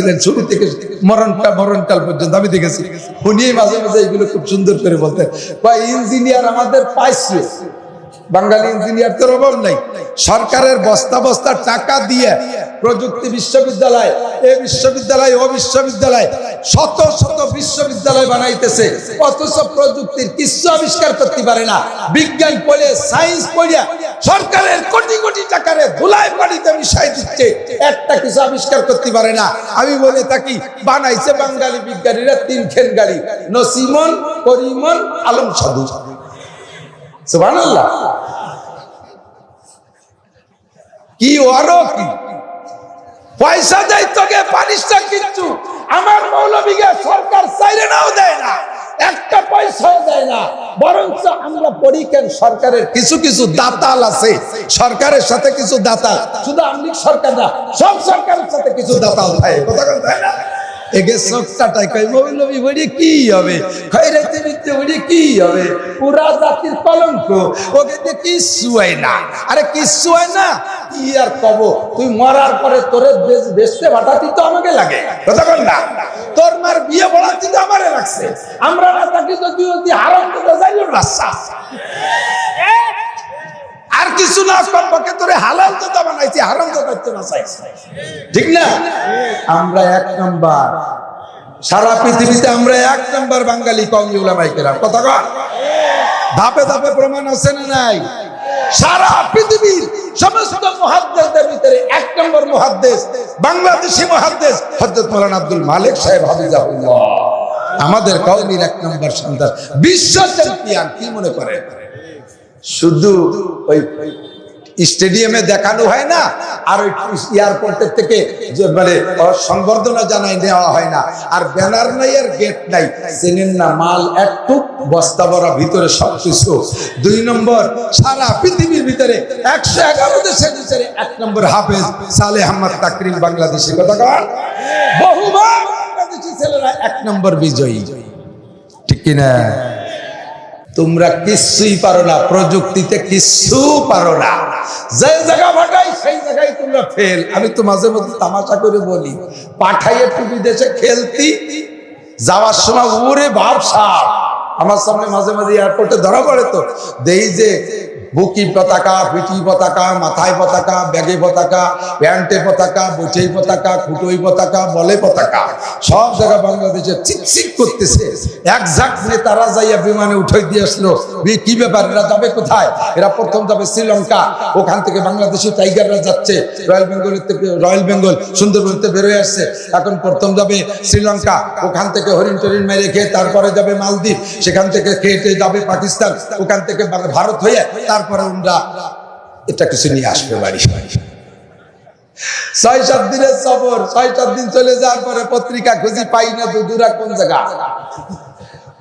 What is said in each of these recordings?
ছিলেন শুরু থেকে মরণকাল পর্যন্ত আমি দেখেছি। উনি মাঝে মাঝে এগুলো খুব সুন্দর করে বলতেন, বা ইঞ্জিনিয়ার আমাদের পাইছে, বাঙালি ইঞ্জিনিয়ার তো অভাব নাই। সরকারের বস্তা বস্তা টাকা দিয়ে প্রযুক্তি বিশ্ববিদ্যালয়, এ বিশ্ববিদ্যালয়, ও বিশ্ববিদ্যালয়, শত শত বিশ্ববিদ্যালয় বানাইতেছে, অথচ প্রযুক্তির কিছু আবিষ্কার করতে পারে না। বিজ্ঞান পড়ে, সায়েন্স পড়িয়া সরকারের কোটি কোটি টাকারে ধুলায় পানিতে মিশাই দিচ্ছে, একটা কিছু আবিষ্কার করতে পারে না। আমি বলে থাকি, বানাইছে বাঙালি বিজ্ঞানীরা 3 খেন গাড়ি, নসিমন, করিমন, আলম সাধু। সুবহানাল্লাহ। কি ওরও কি পয়সা দেয় তোকে, পানিশটা কিচ্ছু আমার মৌলবীকে সরকার চাইলে নাও দেয় না, একটা পয়সাও দেয় না। বরঞ্চ আমরা পড়ি কেন, সরকারের কিছু কিছু দাতাল আছে, সরকারের সাথে কিছু দাতাল, শুধু আমলিক সরকার না, সব সরকারের সাথে কিছু দাতাল থাকে, কথা কথা না। এগে সবটাই কই মৌলবী বলি কি হবে, খয়রাতি বিদ্যে বলি কি হবে, পুরা জাতির কলঙ্ক, ওকে দিয়ে কিচ্ছু হয় না। আরে কিচ্ছু হয় না কি আর কব, তুই মরার পরে তোরে বেচতে বাটাতি তো আমাকে লাগে, কথা বল না। তোর মার বিয়ে বলাতি তো আমারে লাগছে, আমরা না থাকি তো তুই হারাম তো যাইও রাস্তা, আর কিছু না কমপক্ষে তোরে হালাল তো বানাইছি, হারাম তো করতে না চাইছি, ঠিক না? আমরা 1 নাম্বার, সারা পৃথিবীতে আমরা 1 নাম্বার বাঙালি কওমি উলামায়ে কেরাম, কথা কয়। ধাপে ধাপে প্রমাণ আছে না নাই? সারা পৃথিবীর সমস্ত মুহাদ্দিসদের ভিতরে 1 নম্বর মুহাদ্দিস, বাংলাদেশি মুহাদ্দিস হযরত মাওলানা আব্দুল মালিক সাহেব হাফিজাহুল্লাহ, আমাদের কওমির 1 নম্বর সন্তান, বিশ্ব চ্যাম্পিয়ন। কি মনে করে শুধু ওই স্টেডিয়ামে দেখানো হয় না, আর ওই এয়ারপোর্টের থেকে মানে সংবর্ধনা জানাই নেওয়া হয় না, আর ব্যানার নাই আর গেট নাই, চেনেন না মাল একটু বস্তা ভরা, ভিতরে সবকিছু। 2 নম্বর, সারা পৃথিবীর ভিতরে 111 দেশের ভিতরে 1 নম্বর হাফেজ সালেহ আহমদ তাকরিম, বাংলাদেশি, কথা কয়। বহুবার বাংলাদেশি ছেলেরা 1 নম্বর বিজয়ী, ঠিক কিনা? তোমরা কিছুই পারো না, প্রযুক্তিতে কিছু পারো না, যে জায়গা পাঠাই সেই জায়গায় তোমরা ফেল। আমি তো মাঝে মধ্যে তামাশা করে বলি, পাঠাইয়ে একটু বিদেশে খেলতি, যাওয়ার সময় ওরে ব্যবসা আমার সামনে মাঝে মাঝে এয়ারপোর্টে ধরা পড়ে, তো দেই যে বুকি পতাকা, পিঠি পতাকা, মাথায় পতাকা, ব্যাগে পতাকা, প্যান্টে পতাকা, বুটেই পতাকা, খুঁটোই পতাকা, বলে পতাকা, সব জায়গা বাংলাদেশে চিকচিক করতেছে। এক ঝাঁক নেতারা যাইয়া বিমানে উঠাই দিয়ে আসলো, কি ব্যাপার, এরা যাবে কোথায়? এরা প্রথম যাবে শ্রীলঙ্কা, ওখান থেকে বাংলাদেশি টাইগাররা যাচ্ছে রয়্যাল বেঙ্গলের থেকে, রয়্যাল বেঙ্গল সুন্দরবনতে বেরোয় আসছে, এখন প্রথম যাবে শ্রীলঙ্কা, ওখান থেকে হরিণ টরিণ মেরে খেয়ে তারপরে যাবে মালদ্বীপ, সেখান থেকে খেয়ে যাবে পাকিস্তান, ওখান থেকে ভারত হয়ে তারপরে আমরা এটা কিছু নিয়ে আসবে বাড়ি। 6-7 দিনের সফর, 6-7 দিন চলে যাওয়ার পরে পত্রিকা খুঁজি, পাই না দুদুরা কোন জায়গা।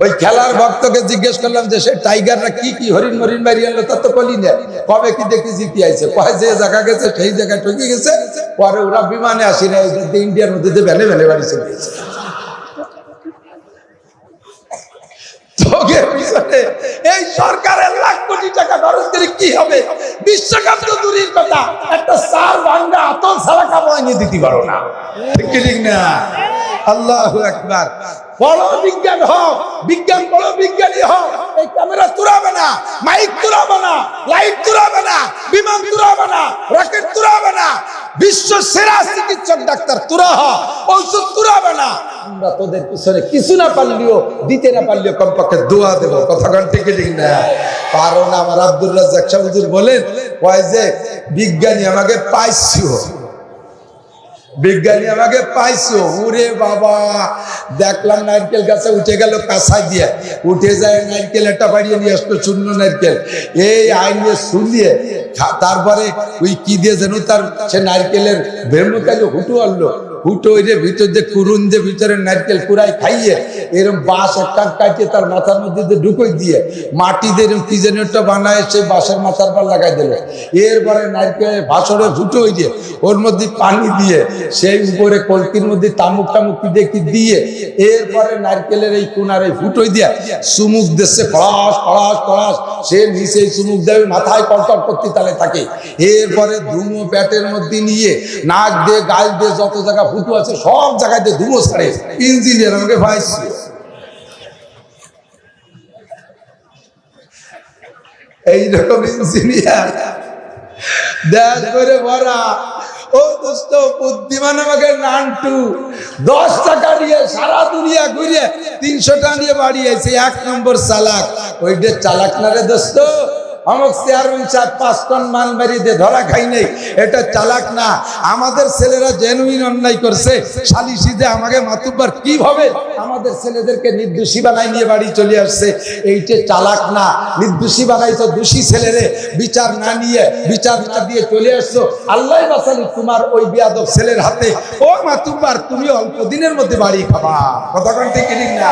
ওই খেলার ভক্তকে জিজ্ঞেস করলাম যে সে টাইগাররা কি কি হরিণ মরিণ বাড়ি আনলো, তা তো বলি না, কবে কি দেখি জিতে আইছে, কয় যে জায়গা গেছে সেই জায়গায় ঠকে গেছে, পরে ওরা বিমানে আসি না, ইন্ডিয়ার মধ্যে ভ্যানে ভ্যানে বাড়ি চলে গেছে। এই সরকারের লাখ কোটি টাকা খরচ করে কি হবে? বিশ্বকাপ তো দূরের কথা, একটা সার ভাঙ্গা আতল ছাড়া কামাই নিয়ে দিতে পারো না, ঠিক না? আল্লাহু আকবার। বড় বিজ্ঞান হোক, বিজ্ঞান বড় বিজ্ঞানী হোক, এই ক্যামেরা তুরাবে না, মাইক তুরাবে না, লাইট তুরাবে না, বিমান তুরাবে না, রকেট তুরাবে না, বিশ্ব সেরা চিকিৎসক ডাক্তার তুরা হ, ঔষধ তুরাবে না। আমরা তোদের পিছনে কিছু না পারলেও, দিতে না পারলেও কমপক্ষে দোয়া দেব, কথা কন, ঠিক না? পারো না। আমার আব্দুর রাজ্জাক শাহ হুজুর বলেন, কয় যে বিজ্ঞানী আমাকে পাইছো, বিজ্ঞানী আমাকে পাইছো। ওরে বাবা, দেখলাম নারকেল গাছে উঠে গেল কাঁচা দিয়ে, উঠে যায় নারকেল একটা বাড়িয়ে নিয়ে আসলো, শূন্য নারকেল, এই আইনে শুনিয়ে তারপরে ওই কি দিয়ে যেন তার সে নারকেলের ভেমকালে হুটু আনলো, হুটো ওই যে ভিতর যে কুরুন যে ভিতরে নারকেল কুড়াই খাইয়ে এরকম বাঁশ একটা কাটিয়ে তার মাথার মধ্যে ঢুকোই দিয়ে মাটি দিয়ে এরকম কি যেন একটা বানায়, সেই বাঁশের মাথার পর লাগাই দিল। এরপরে নারকেলের ভাসরে হুটো হয়ে দিয়ে ওর মধ্যে পানি দিয়ে সেই উপরে কলকির মধ্যে তামুক টামুক দেখি দিয়ে এরপরে নারকেলের এই কোনার এই ফুটোই দিয়ে চুমুক দিচ্ছে, খড়াস খড়াস খড়াস, সে নিচে চুমুক দেবে, মাথায় কটকট করতে তালে থাকে। এরপরে ধুমো প্যাটের মধ্যে নিয়ে নাক দিয়ে গাল দিয়ে যত জায়গা কুতু আছে সব জায়গাতে ধুমো ছাড়ে, ইঞ্জিনিয়ার আমাকে ভাইছি এইরকম ইঞ্জিনিয়ার দেশ করে ভরা। ও দোস্ত বুদ্ধিমান আমাকে নান্টু 10 টাকা নিয়ে সারা দুনিয়া ঘুরিয়ে 300 টাকা নিয়ে বাড়ি আইছে, 1 নম্বর চালাক। ওইটা চালাক না রে দোস্ত, অমুক চেয়ারম্যান সাহেব 5 টন মাল মারি দিয়ে ধরা খাই নাই, এটা চালাক না। আমাদের ছেলেরা জেনুইন অন্যায় করছে, সালিশিতে আমাকে মাতুব্বার কিভাবে আমাদের ছেলেদেরকে নির্দোষী বানাই নিয়ে বাড়ি চলে আসছে, এইটা চালাক না। নির্দোষী বানাই তো দোষী ছেলেরে বিচার না নিয়ে, বিচার না দিয়ে চলে আসছো, আল্লাহ বাঁচালি তোমার ওই বিয়াদব ছেলের হাতে। ও মাতুব্বার তুমি অল্প দিনের মধ্যে বাড়ি খাবা, কতক্ষণ ঠিক না?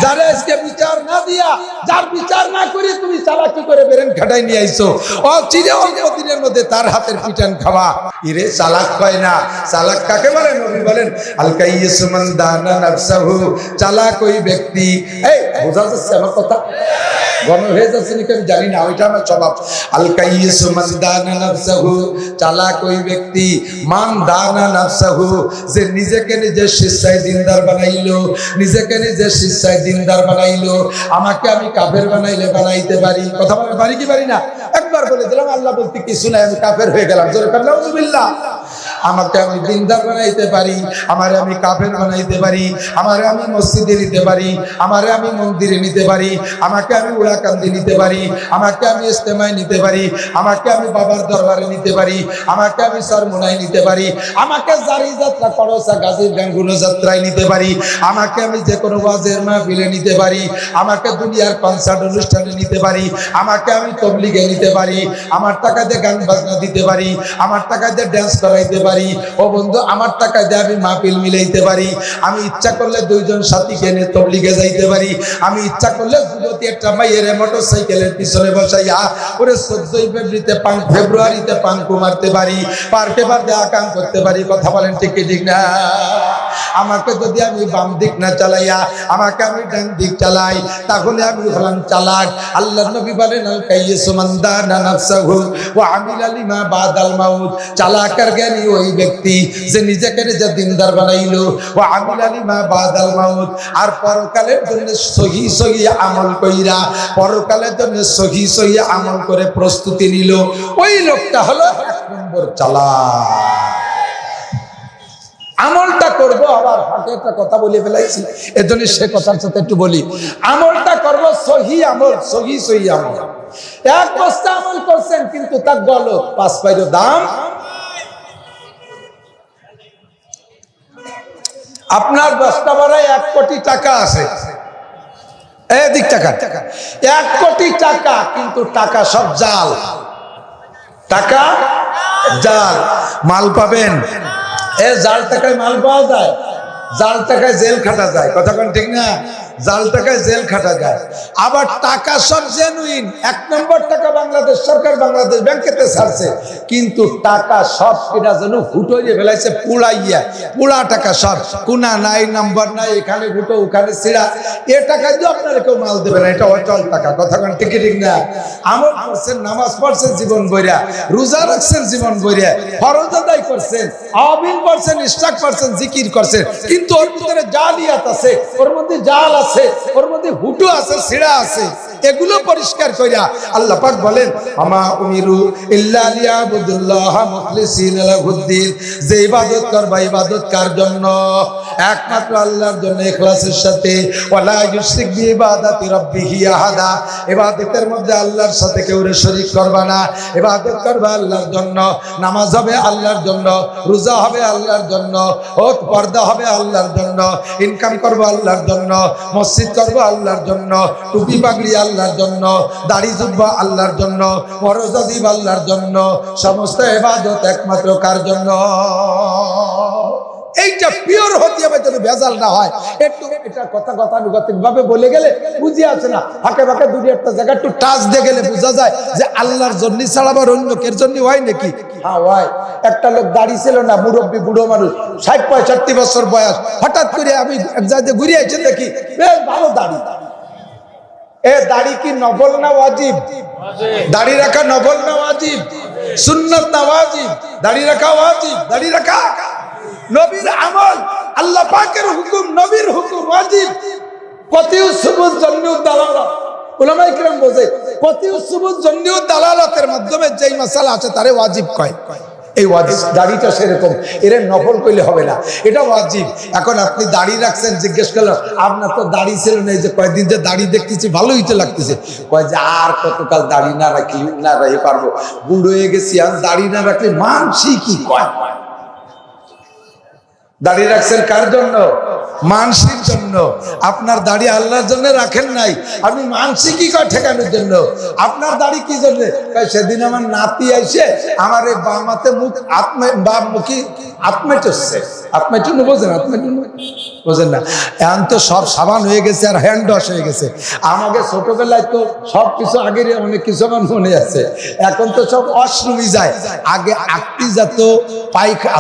যারা আজকে বিচার না দিয়া, যার বিচার না করে তুমি চালাকি করে বেরেন খাটা নিয়ে আইছো, অচিরে অল্প দিনের মধ্যে তার হাতের পিটান খাওয়া। ইরে চালাক হয় না। চালাক কাকে বলে? নবী বলেন আল কাইয়িসু মান দানা নাফসাহু, চালাক ওই ব্যক্তি। এই বোঝা যাচ্ছে আমার কথা? গণ হয়ে যাচ্ছে নাকি আমি জানি না, ওইটা আমার স্বভাব। আল কাইয়িসু মান দানা নাফসাহু, চালাক ওই ব্যক্তি, মান দানা নাফসাহু, যে নিজেকে নিজে শিষ্যায় দিনদার বানাইলো, নিজেকে নিজে শিষ্যায় দিনদার বানাইলো। আমাকে আমি কাফের বানাইলে বানাইতে পারি, কথা বলতে পারি কি পারি না? একবার বলে দিলাম আল্লাহ বলতে কিছু নাই, আমি কাফের হয়ে গেলাম। জোরে বলেন নাউযুবিল্লাহ। আমাকে আমি দিনদার বানাইতে পারি, আমারে আমি কাফের বানাইতে পারি, আমারে আমি মসজিদে নিতে পারি, আমারে আমি মন্দিরে নিতে পারি, আমাকে আমি উড়াকান্দি নিতে পারি, আমাকে আমি ইস্তেমায় নিতে পারি, আমাকে আমি বাবার দরবারে নিতে পারি, আমাকে আমি সরমুনায় নিতে পারি, আমাকে জারি যাত্রা করসা গাজীর গাঙ্গুনো যাত্রায় নিতে পারি, আমাকে আমি যে কোনো ওয়াজের মাহফিলে নিতে পারি, আমাকে দুনিয়ার কনসার্ট অনুষ্ঠানে নিতে পারি, আমাকে আমি তবলিগে নিতে পারি, আমার টাকা দিয়ে গান বাজনা দিতে পারি, আমার টাকা দিয়ে ড্যান্স করাইতে পারি। ও বন্ধু, আমার টাকা দিয়ে আমি মাহফিল মিলাইতে পারি, আমি ইচ্ছা করলে 2 জন সাথীকে নিয়ে তবলিগে যাইতে পারি, আমি ইচ্ছা করলে যুবতী একটা মাইয়ের মোটরসাইকেলের পিছনে বসাইয়া ওরে 14 ফেব্রুয়ারিতে পাঙ্কু মারতে পারি, পার্কে পার্কে আকাম করতে পারি। কথা বলেন ঠিক কি ঠিক না? আমাকে যদি আমি বাম দিক না চালাইয়া আমাকে আমি ডান দিক চালাই, তাহলে আমি হলাম চালাক। আল্লাহর নবী বলেন আল কাইয়িসু মান দানা নাফসাহু ওয়া আমিলা লিমা বাদাল মাউত, চালাক আর জ্ঞানী ওই ব্যক্তি যে নিজেকে নিজে দিনদার বানাইলো, ওয়া আমিলা লিমা বাদাল মাউত, আর পরকালের জন্য সহি সহি আমল কইরা, পরকালের জন্য সহি সহি আমল করে প্রস্তুতি নিল, ওই লোকটা হলো 1 নম্বর চালাক। আমলটা করব, আবার ফাঁকে একটা কথা বলে ফেলাইছি, এজন্য সে কথার সাথে একটু বলি। আমলটা করব সহি আমল, সহি সহি আমল। 1 বস্তা আমল করছেন কিন্তু তার গলত 5 পাইরো দাম। আপনার বস্তা ভাড়ায় 1 কোটি টাকা আছে, এদিক টাকা 1 কোটি টাকা, কিন্তু টাকা সব জাল, টাকা জাল। মাল পাবেন, জাল টাকায় মাল পাওয়া যায়, জাল টাকায় জেল খাটা যায়। কথা কোন ঠিক না? জাল টাকায় জেল খাটা যায়। আবার টাকা সব জেনুইন, 1 নম্বর টাকা বাংলাদেশ সরকার বাংলাদেশ ব্যাংকেতে ছাড়ছে, কিন্তু টাকা সব কিনা যেন ফুটোইয়ে ফেলাইছে, পুড়াইয়া, পুড়া টাকা সব, কোনা নাই, নাম্বার নাই, এখানে ফুটো ওখানে ছিঁড়া। এ টাকা দিয়ে আপনারা কেউ মাল দেবে না, এটা অচল টাকা। কথা কোন ঠিক ঠিক না? আমল করছেন, নামাজ পড়ছেন জীবন বইরা, রোজা রাখছেন জীবন বইরা, ফরজ আদায় করছেন, আওয়াবিল পড়ছেন, ইশরাক করছেন, জিকির করছেন, কিন্তু ওর ভিতরে জালিয়াত আছে, ওর মধ্যে জাল আছে, ওর মধ্যে হুটু আছে, ছিড়া আছে। এগুলো পরিষ্কার কইরা আল্লাহ পাক বলেন আমা উমিরু ইল্লা লিয়াবুদুল্লাহ মুখলিসিনা লাহুদ্দিন, যে ইবাদত করবা ইবাদত কার জন্য? একমাত্র আল্লাহর জন্য, ইখলাসের সাথে। ওয়ালা ইউশরিক বিইবাদাতি রাব্বিহি আহাদা, ইবাদতের মধ্যে আল্লাহর সাথে কেউ শরীক করবা না। ইবাদত করবা আল্লাহর জন্য, নামাজ হবে আল্লাহর জন্য, রোজা হবে আল্লাহর জন্য, হজ পর্দা হবে আল্লাহর জন্য, ইনকাম করবো আল্লাহর জন্য, মসজিদ করবো আল্লাহর জন্য, টুপি পাগড়ি আল্লাহর জন্য, দাড়ি জুব্বা আল্লাহর জন্য, ফরজ দিব আল্লাহর জন্য। সমস্ত ইবাদত একমাত্র কার জন্য? এইটা পিওর হতে হবে, যদি ভেজাল না হয়। একটু এটা কথা গতানুগতিক ভাবে বলে গেলে বুঝি আছে না, ফাঁকে ফাঁকে দুই একটা জায়গা একটু টাচ দিয়ে গেলে বোঝা যায় যে আল্লাহর জন্য ছাড়া আবার অন্য কের জন্য হয় নাকি? হ্যাঁ হয়। একটা লোক দাড়ি ছিল না, মুরব্বী বুড়ো মানুষ, 60-65 বছর বয়স, হঠাৎ করে আমি এক জায়গায় ঘুরে আইছি, দেখি বেশ ভালো দাড়ি। এ দাড়ি কি নফল না ওয়াজিব? দাড়ি রাখা নফল না ওয়াজিব? সুন্নাত না ওয়াজিব? দাড়ি রাখা ওয়াজিব, দাড়ি রাখা। নবীর আমল, আল্লাহ পাকের হুকুম, নবীর হুকুম ওয়াজিব। কতিউ সুবুত জন্নিউ দালালাত, উলামায়ে কিরাম বোঝে কতিউ সুবুত জন্নিউ দালালাতের মাধ্যমে যেই মাসালা আছে তারে ওয়াজিব কয়। এই ওয়াজিব দাড়িটা সেরকম, এর নফল কইলে হবে না, এটা ওয়াজিব। এখন আপনি দাড়ি রাখছেন, জিজ্ঞেস করলাম আপনার তো দাড়ি ছিল না, এই যে কয়েকদিন যে দাড়ি দেখতেছি ভালোই তো লাগতেছে, কয় যে আর কতকাল দাড়ি না রাখি না রাখি পারবো, বুড়ো হয়ে গেছি, আর দাড়ি না রাখলে মানসি কি কয়। দাড়ি রাখছেন কার জন্য? মানসির জন্য। আপনার দাড়ি আল্লাহর জন্য রাখেন নাই, আপনি মানসি কি কয় ঠেকানোর জন্য। আপনার দাড়ি কি জন্য? সেদিন আমার নাতি আইসে আমার এই বামাতে মুখ মুখী আত্মাইটছে, আত্মাইটুনু বোঝেন? আত্মাইটুনু বোঝেন না? এখন তো সব সাবান হয়ে গেছে আর হ্যান্ড ওয়াশ হয়ে গেছে। আমাকে ছোটবেলায় তো সব কিছু আগের অনেক কিছু আমার মনে আছে, এখন তো সব অশ্রুমি যায়। আগে আকতি যেত,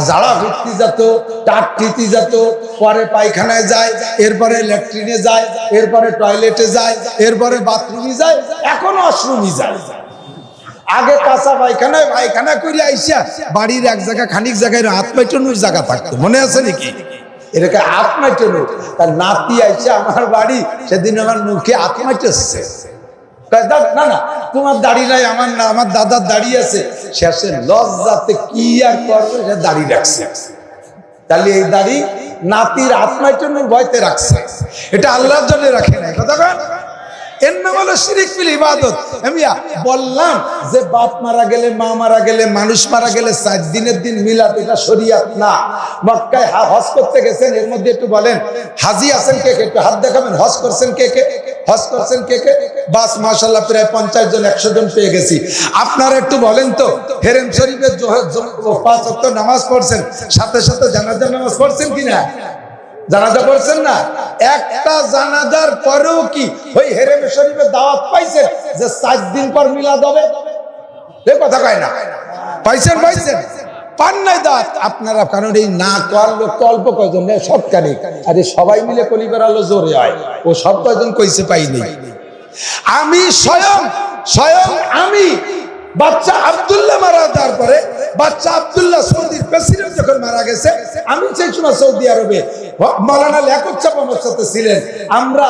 ঝাড়া ফিরতি যেত, টাটকিতি যেত, পরে পায়খানায় যায়, এরপরে ল্যাট্রিনে যায়, এরপরে টয়লেটে যায়, এরপরে বাথরুমে যায়, এখন অশ্রুমি যায়। আগে কাঁচা পায়খানায় পায়খানা করে আইসা বাড়ির এক জায়গা খানিক জায়গায় আত্মাইটনুর জায়গা থাকতো, মনে আছে নাকি? এটাকে আত্মাইটনু। তার নাতি আইসা আমার বাড়ি, সেদিন আমার মুখে আত্মাইটছে। না না, তোমার দাড়ি নাই, আমার না, আমার দাদার দাড়ি আছে। শেষে লজ্জাতে কি আর করবে, সে দাড়ি রাখছে। তাহলে এই দাড়ি নাতির আত্মাইটনুর ভয়তে রাখছে, এটা আল্লাহর জন্য রাখে নাই। কথা কন, এর নাম হলো শিরিক ফিল ইবাদত। আমি বললাম যে বাপ মারা গেলে, মা মারা গেলে, মানুষ মারা গেলে 4 দিনের দিন মিলাদ, এটা শরীয়ত না। মক্কায় হজ করতে গেছেন, এর মধ্যে একটু বলেন হাজি আছেন কে কে? একটু হাত দেখাবেন। হজ করছেন কে কে? হজ করছেন কে কে? বাস মাশাআল্লাহ, প্রায় 50 জন 100 জন পেয়ে গেছি। আপনারা একটু বলেন তো, হেরেম শরীফে 5 ওয়াক্ত নামাজ পড়ছেন, সাথে সাথে জানাজা নামাজ পড়ছেন কিনা? জানাজা পড়ছেন না? একটা জানাজার পরেও কি ওই হেরেম শরীফে দাওয়াত পাইছেন যে 4 দিন পর মিলাদ হবে? এই কথা কয় না, পাইছেন? পাইছেন? পান নাই দাওয়াত আপনারা, কারণ এই না কর লোক তো অল্প কয়জন, সব কানে, আরে সবাই মিলে কলি বেড়ালো জোরে হয়, ও সব কয়জন কইছে পাইনি। আমি স্বয়ং আমি বাচ্চা আব্দুল্লাহ মারা যাওয়ার পরে, বাচ্চা আব্দুল্লাহ সৌদির প্রেসিডেন্ট যখন মারা গেছে, আমি সেই সময় সৌদি আরবে মাওলানা লিয়াকত সাহেব আমার সাথে ছিলেন। আমরা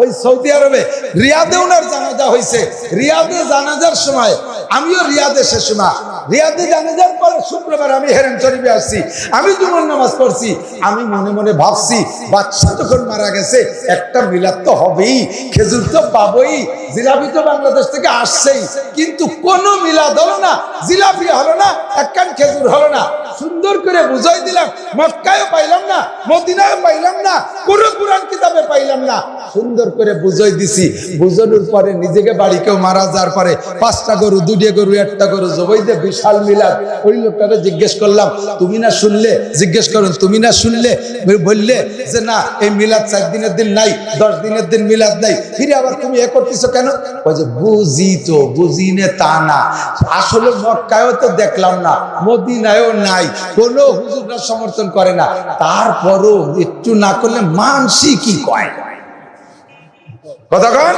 ওই সৌদি আরবে রিয়াদে ওনার জানাজা হয়েছে। রিয়াদে জানাজার সময় আমিও রিয়াদে, সে সময় রিয়াদে জানাজার পরে শুক্রবার আমি হেরেম শরীফে আসছি, আমি জুমার নামাজ পড়ছি। আমি মনে মনে ভাবছি, বাচ্চা যখন মারা গেছে একটা মিলাদ তো হবেই, খেজুর তো পাবোই, জিলাপি তো বাংলাদেশ থেকে আসছেই, কিন্তু কোনো মিলাদ হলো না, জিলাপি হলো না, একখান খেজুর হলো না। সুন্দর করে বুঝাই দিলাম, মক্কায় পাইলাম না, মদিনায় পাইলাম না, কোন কোরআন কিতাবে পাইলাম না। সুন্দর করে বুঝাই দিছি। বুঝানোর পরে নিজেকে বাড়ি কেউ মারা যাওয়ার পরে 5টা গরু, 2টা গরু, 1টা গরু জবাই দিয়ে বিশাল মিলাদ। ওই লোকটাকে জিজ্ঞেস করলাম, তুমি না শুনলে? জিজ্ঞেস করুন, তুমি না শুনলে? বললে যে না, এই মিলাদ 4 দিনের দিন নাই, 10 দিনের দিন মিলাদ নাই। ফিরে আবার তুমি এ করতেছো কেন? বুঝি তো, বুঝিনে তা না, আসলে মক্কায়ও তো দেখলাম না, মদিনায়ও নাই, কোনো হুজুররা সমর্থন করে না, তারপরও একটু না করলে মানসি কি কয়? কথা কন,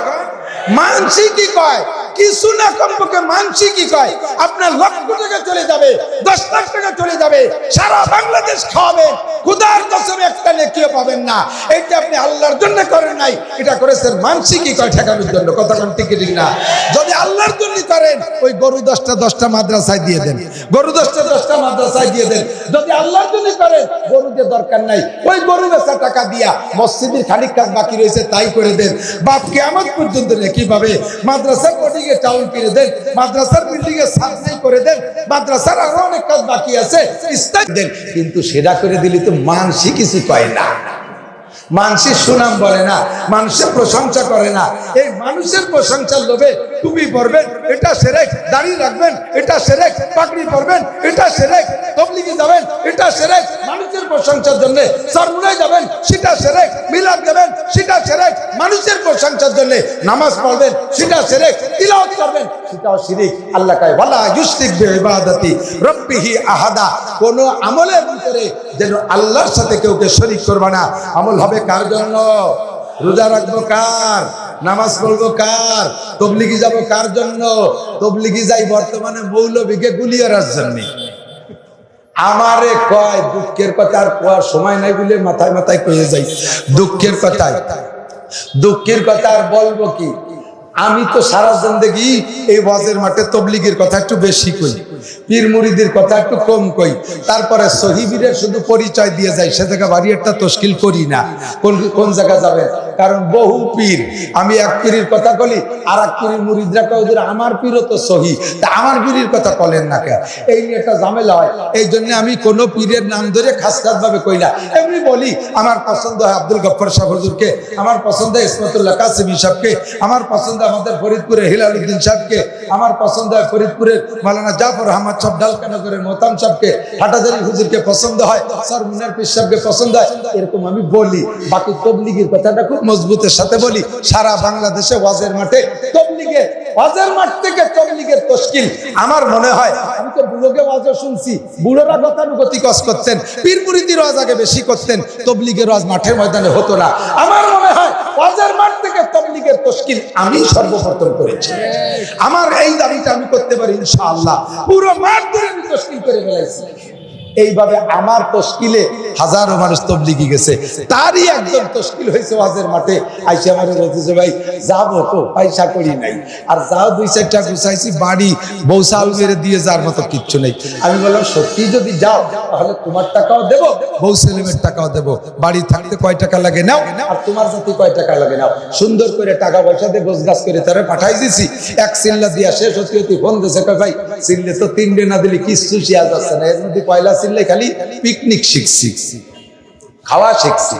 মানসি কি কয়? কিছু না কমপক্ষে মানসি কি কয়? আপনার লক্ষ টাকা চলে যাবে, 10 লাখ টাকা চলে যাবে, সারা বাংলাদেশ খাওয়াবেন, খুদার কসম একটা নেকিও পাবেন না। এইটা আপনি আল্লাহর জন্য করেন নাই, এটা করেছেন মানসি কি কয় ঠেকানোর জন্য। কথা কোন ঠিক না? যদি আল্লাহর জন্য করেন, ওই গরু 10টা মাদ্রাসায় দিয়ে দেন, গরু 10টা মাদ্রাসায় দিয়ে দেন। যদি আল্লাহর জন্য করেন, গরুদের দরকার নাই, ওই গরু বেচা টাকা দিয়া মসজিদের খানিক কাজ বাকি রয়েছে তাই করে দেন। বাপ কিয়ামত পর্যন্ত নেকি পাবে। মাদ্রাসার কোটিং এ চাউল কিনে দেন, মাদ্রাসার বিল্ডিং এ সাফাই করে দেন, মাদ্রাসার আরো অনেক কাজ বাকি আছে ইস্তাক দেন, কিন্তু সেটা করে দিলে তো মানসি কিছু পায় না। মানুষের সুনাম বলে না, মানুষের প্রশংসা করে না। এই মানুষের প্রশংসার লোভে টুপি পরবেন, এটা শিরক, দাড়ি রাখবেন, এটা শিরক, পাগড়ি পরবেন, এটা শিরক, তবলিগে যাবেন, এটা শিরক, মানুষের প্রশংসার জন্য সরমুনায় যাবেন, সেটা শিরক, মিলাদ দেবেন, সেটা শিরক, মানুষের প্রশংসার জন্য নামাজ পড়বেন, সেটা শিরক, তিলাওয়াত করবেন, সেটাও শিরক। আল্লাহ কয় ওয়ালা ইউশরিক বিইবাদাতি রাব্বিহি আহাদা, কোন আমলের ভিতরে যেন আল্লাহর সাথে কেউকে শরীক করবে না। আমল হবে কার জন্য? রোজা রাখবো কার? নামাজ পড়বো কার? তবলিগি যাবো কার জন্য? তবলিগি যাই বর্তমানে মৌলবীকে গুলিয়ার জন্য। আমারে কয় দুঃখের কথা আর কোয়ার সময় নাই বলে মাথায় মাথায় কয়ে যাই। দুঃখের কথা আর বলবো কি, আমি তো সারা জিন্দেগি এই ওয়াজের মাঠে তবলিগের কথা একটু বেশি কই, পীর মুরিদের কথা একটু কম কই, তারপরে সহিবীরের শুধু পরিচয় দিয়ে যাই, সে জায়গা বাড়ি একটা তশকিল করি না। কোন জায়গা যাবে? কারণ বহু পীর, আমি এক পীরের কথা বলি আর এক পীরের মুরিদরা কয় হুজুর আমার পীরও তো সহি, তা আমার পীরের কথা বলেন না কেন? এই নিয়ে একটা ঝামেলা হয়। এই জন্য আমি কোনো পীরের নাম ধরে খাস ভাবে কই না, এমনি বলি আমার পছন্দ হয় আব্দুল গফফার সাহেব হুজুরকে, আমার পছন্দ হয় ইসমতুল্লাহ কাসেমি সাহেবকে, আমার পছন্দ আমাদের ফরিদপুরের হিলাল উদ্দিন সাহেবকে, আমার পছন্দ হয় ফরিদপুরের মাওলানা জাফর আহমদ সাহেব, ডালকানগরের মোহতাম সাহেবকে, হাটাজারি হুজুরকে পছন্দ হয়, স্যার মুনার পীর সাহেবকে পছন্দ হয়, এরকম আমি বলি। বাকি তবলিগের কথাটা খুব মজবুতের সাথে বলি। সারা বাংলাদেশে ওয়াজের মাঠে তবলিগে, ওয়াজের মাঠ থেকে তবলিগের তশকিল আমার মনে হয়, আমি তো বুড়োকে ওয়াজও শুনছি, বুড়োরা গতানুগতিক ওয়াজ করতেন, পীর মুরিদির ওয়াজ আগে বেশি করতেন, তবলিগের ওয়াজ মাঠের ময়দানে হতো না। আমার মনে হয় ওয়াজের মাঠ থেকে তবলিগের তশকিল আমি সর্বপ্রথম করেছি। আমার এই দাবিটা আমি করতে পারি ইনশাআল্লাহ, পুরো মাঠ ধরে আমি তশকিল করে ফেলাইছি। এইভাবে আমার তশকিলে হাজারো মানুষ তবলিগি গেছে, তারই একজন তশকিল হয়েছে ওয়াজের মাঠে। আইসা আমার বলতেছে ভাই যাবো তো, পয়সা করি নাই, আর যাও 2-4টা গুছাইছি, বাড়ি বউ চাল মেরে দিয়ে যাওয়ার মতো কিচ্ছু নেই। আমি বললাম সত্যি যদি যাও তাহলে তোমার টাকাও দেবো, বউ ছেলেমের টাকাও দেবো, বাড়ি থাকতে কয় টাকা লাগে নাও, আর তোমার জাতি কয় টাকা লাগে নাও। সুন্দর করে টাকা পয়সা দিয়ে গোছগাছ করে তারা পাঠাই দিছি। এক সিল্লা দিয়া শেষ হতে হতে ফোন দিয়েছে, ভাই সিল্লে তো 3 না দিলে কিছু শিয়া যাচ্ছে না, এর মধ্যে পয়লা সিল্লে খালি পিকনিক শিখছি, খাওয়া শিখছি,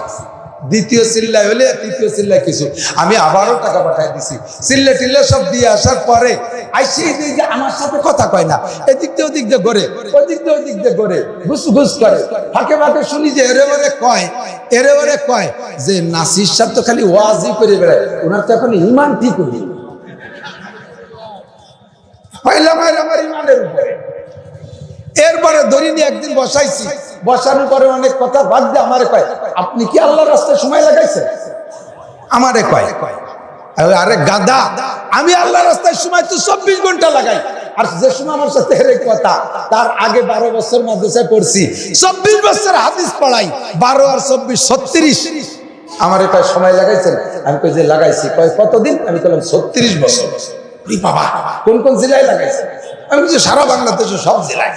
দ্বিতীয় চিল্লায় হলে তৃতীয় চিল্লায় কিছু। আমি আবারও টাকা পাঠাই দিছি, চিল্লে টিল্লে সব দিয়ে আসার পরে আইসি যে আমার সাথে কথা কয় না, এদিক দিয়ে ওদিক দিয়ে ঘরে, ওদিক দিয়ে ঘরে ঘুস ঘুস করে, ফাঁকে ফাঁকে শুনি যে এরে কয় যে নাসির সাহেব তো খালি ওয়াজই করে বেড়ায়, ওনার তো এখন ইমান ঠিক হইল। পাইলাম আমার ইমানের উপরে। এরপরে ধরি নিয়ে একদিন বসাইছি, বসানোর পরে অনেক কথা বাদ দিয়ে আমারে কয় আপনি কি আল্লাহর রাস্তায় সময় লাগাইছেন? আমারে কয় আরে গাদা, আমি আল্লাহর রাস্তায় সময় তো 24 ঘন্টা লাগাই, আর যে সময় আমার সাথে কথা, তার আগে 12 বছর মাদ্রাসায় পড়ছি, 24 বছর হাদিস পড়াই, 12 আর 24 36। আমারে কয় সময় লাগাইছেন? আমি কই যে লাগাইছি। কয় কতদিন? আমি বললাম 36 বছর। বাবা কোন কোন জেলায় লাগাইছেন? আমি বলছি সারা বাংলাদেশে সব জেলায়,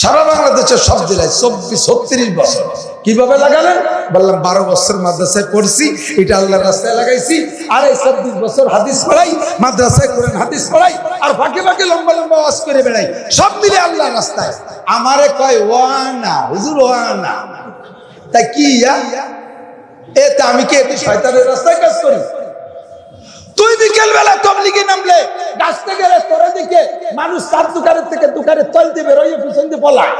সারা বাংলাদেশের সব জেলায় 36 বছর। কিভাবে লাগালেন? বললাম 12 বছর মাদ্রাসায় পড়ছি, এটা আল্লাহর রাস্তায় লাগাইছি, আর এই 24 বছর হাদিস পড়াই, মাদ্রাসায় কোরআন হাদিস পড়াই, আর ফাঁকে ফাঁকে লম্বা লম্বা ওয়াজ করে বেড়াই, সব মিলে আল্লাহর রাস্তায়। আমারে কয় ওয়ানা হুজুর ওয়ানা, তাই কি এতে আমি কি এতে শয়তানের রাস্তায় কাজ করি? তুই বিকেল বেলা তবলিগে নামলে গাছতে গেলে তোরে দিকে মানুষ তার দোকানের থেকে দোকানে তল দিয়ে বেরোয় পিছন দিয়ে পলায়,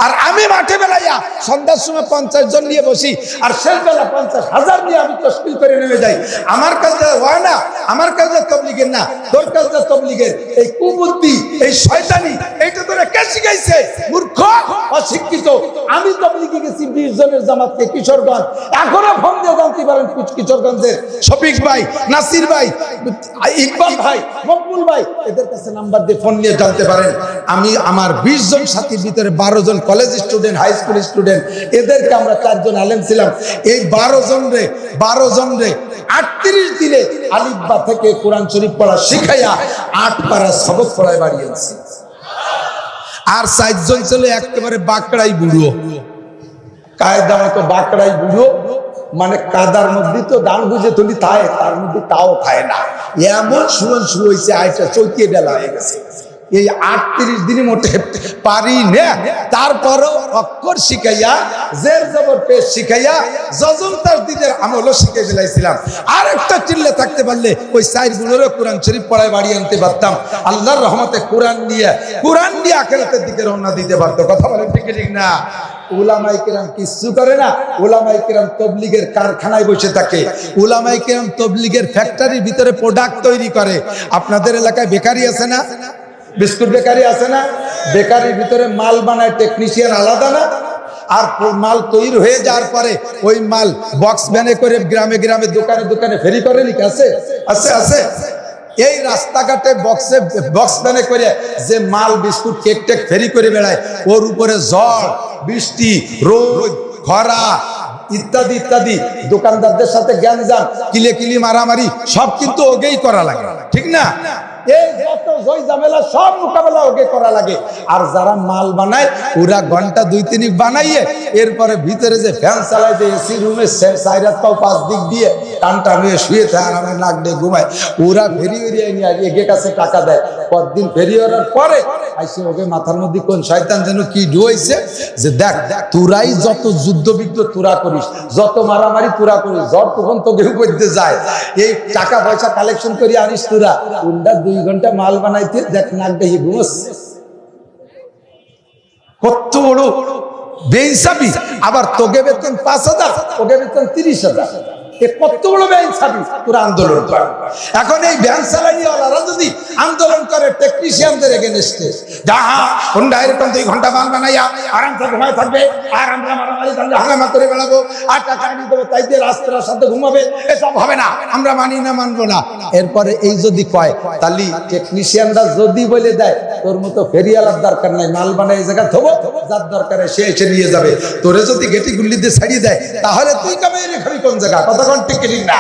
আর আমি মাঠে বেলাইয়া সন্ধ্যার সময় 50 জন নিয়ে বসি, আর শেষ বেলা 50,000 নিয়ে আমি তশকিল করে নেমে যাই। আমার কাছে হয় না, আমার কাছে তবলিগের না, তোর কাছে তবলিগের। এই কুবুদ্ধি, এই শয়তানি, এইটা তোরা কে শিখাইছে? মূর্খ অশিক্ষিত। আমি তবলিগে গেছি 20 জনের জামাতকে কিশোরগঞ্জ, এখনো ফোন দিয়ে জানতে পারেন কিশোরগঞ্জের শফিক ভাই, নাসির ভাই, ইকবাল ভাই, মকবুল ভাই, এদের কাছে নাম্বার দিয়ে ফোন নিয়ে জানতে পারেন। আমি আমার 20 জন সাথীর ভিতরে 12 জন college student, high school student, এদেরকে আমরা 4 জন আলেম ছিলাম। এই 12 জন রে 38 দিনে আলিফবা থেকে কোরআন শরীফ পড়া শিখাইয়া 8 পারা সবক পড়ায় বাড়িয়েছি। আর 4 জন ছিল একেবারে বাকড়াই বুড়ো, কায়দা মতো বাকড়াই বুড়ো, মানে কাদার মধ্যে তো ডাল বুঝে তুলি থায়, তার মধ্যে তাও খায় না, এমন শুরু হয়েছে, আয়টা চৌকিয়ে বেলা হয়ে গেছে। এই 38 দিনে মোটে পারি না, তারপরও অক্ষর শিখাইয়া, জের জবর পেশ শিখাইয়া, যজন তাসদীদের আমলও শিখে ফেলাইছিলাম। আর একটা চিল্লে থাকতে পারলে ওই 4 গুণেরও কোরআন শরীফ পড়ায় বাড়ি আনতে পারতাম। আল্লাহর রহমতে কোরআন নিয়ে আখিরাতের দিকে রওনা দিতে পারতো। কথা বলেন ঠিক না? উলামায়ে কেরাম কিছু করে না, উলামায়ে কেরাম তবলিগের কারখানায় বসে থাকে, উলামায়ে কেরাম তবলিগের ফ্যাক্টরির ভিতরে প্রোডাক্ট তৈরি করে। আপনাদের এলাকায় বেকারি আছে না? বিস্কুট বেকারি আছে না? বেকারির ভিতরে মাল বানায় টেকনিশিয়ান আলাদা না? আর মাল তৈরি হয়ে যাওয়ার পরে ওই মাল বক্স ভ্যানে করে গ্রামে গ্রামে দোকানে দোকানে ফেরি করে, লিখে আছে আছে আছে এই রাস্তাঘাটে বক্স ভ্যানে করে যে মাল বিস্কুট কেক টেক ফেরি করে বেড়ায়, ওর উপরে ঝড় বৃষ্টি রোদ খরা ইত্যাদি ইত্যাদি, দোকানদারদের সাথে গ্যাঞ্জাম কিলি মারামারি সব কিন্তু ওকেই করা লাগে, ঠিক না? এই যত জয় ঝামেলা সব মোকাবেলা ওকে করা লাগে। আর যারা মাল বানায় ওরা ঘন্টা 2-3 বানাইয়ে এরপরে ভিতরে যে ফ্যান চালায়, যে এসি রুমে 4-5 দিক দিয়ে টান হয়ে শুয়ে থাকে, আরামে নাক দিয়ে ঘুমায়, ওরা ফেরিয়ে নিয়ে এগে কাছে টাকা দেয়। পরদিন ফেরিয়ে পরে আইসে ওকে মাথার মধ্যে কোন শয়তান যেন কি ঢুকাইছে যে দেখ তোরাই যত যুদ্ধবিগ্ন তোরা করিস, যত মারামারি তোরা করিস, জ্বর তখন তোকে করতে যায়, এই টাকা পয়সা কালেকশন করে আনিস তোরা, উল্টা 2 ঘন্টা মাল বানাইতে দেখ নাক দিয়ে ঘুমোস। কত বড় বেইনসাফি। আবার তোকে বেতন 5,000, ওকে বেতন 30,000, কত বড় বেইনসাফি। তোরা আন্দোলন কর। এখন এই ভ্যান চালানিওয়ালারা যদি আন্দোলন করে টেকনিশিয়ানদের এগেনস্টে, যাহা হুন্ডা এরকম 2 ঘন্টা মাল বানাইয়া আরামসে ঘুমায় থাকবে, আর আমরা মারামারি হাঙ্গামা করে বেড়াবো, আর টাকা আনি দেবো, তাই দিয়ে রাস্তার সাথে ঘুমাবে, এসব হবে না, আমরা মানি না, মানবো না। এরপরে এই যদি কয়, তাহলে টেকনিশিয়ানরা যদি বলে দেয় তোর মতো ফেরিয়ালার দরকার নাই, মাল বানায় এই জায়গা থবো, যার দরকারে সে এসে নিয়ে যাবে। তোরে যদি গেটি গুল্লি দিয়ে ছাড়িয়ে দেয়, তাহলে তুই কামাই রেখাবি কোন জায়গা? কতক্ষণ টিকিট না,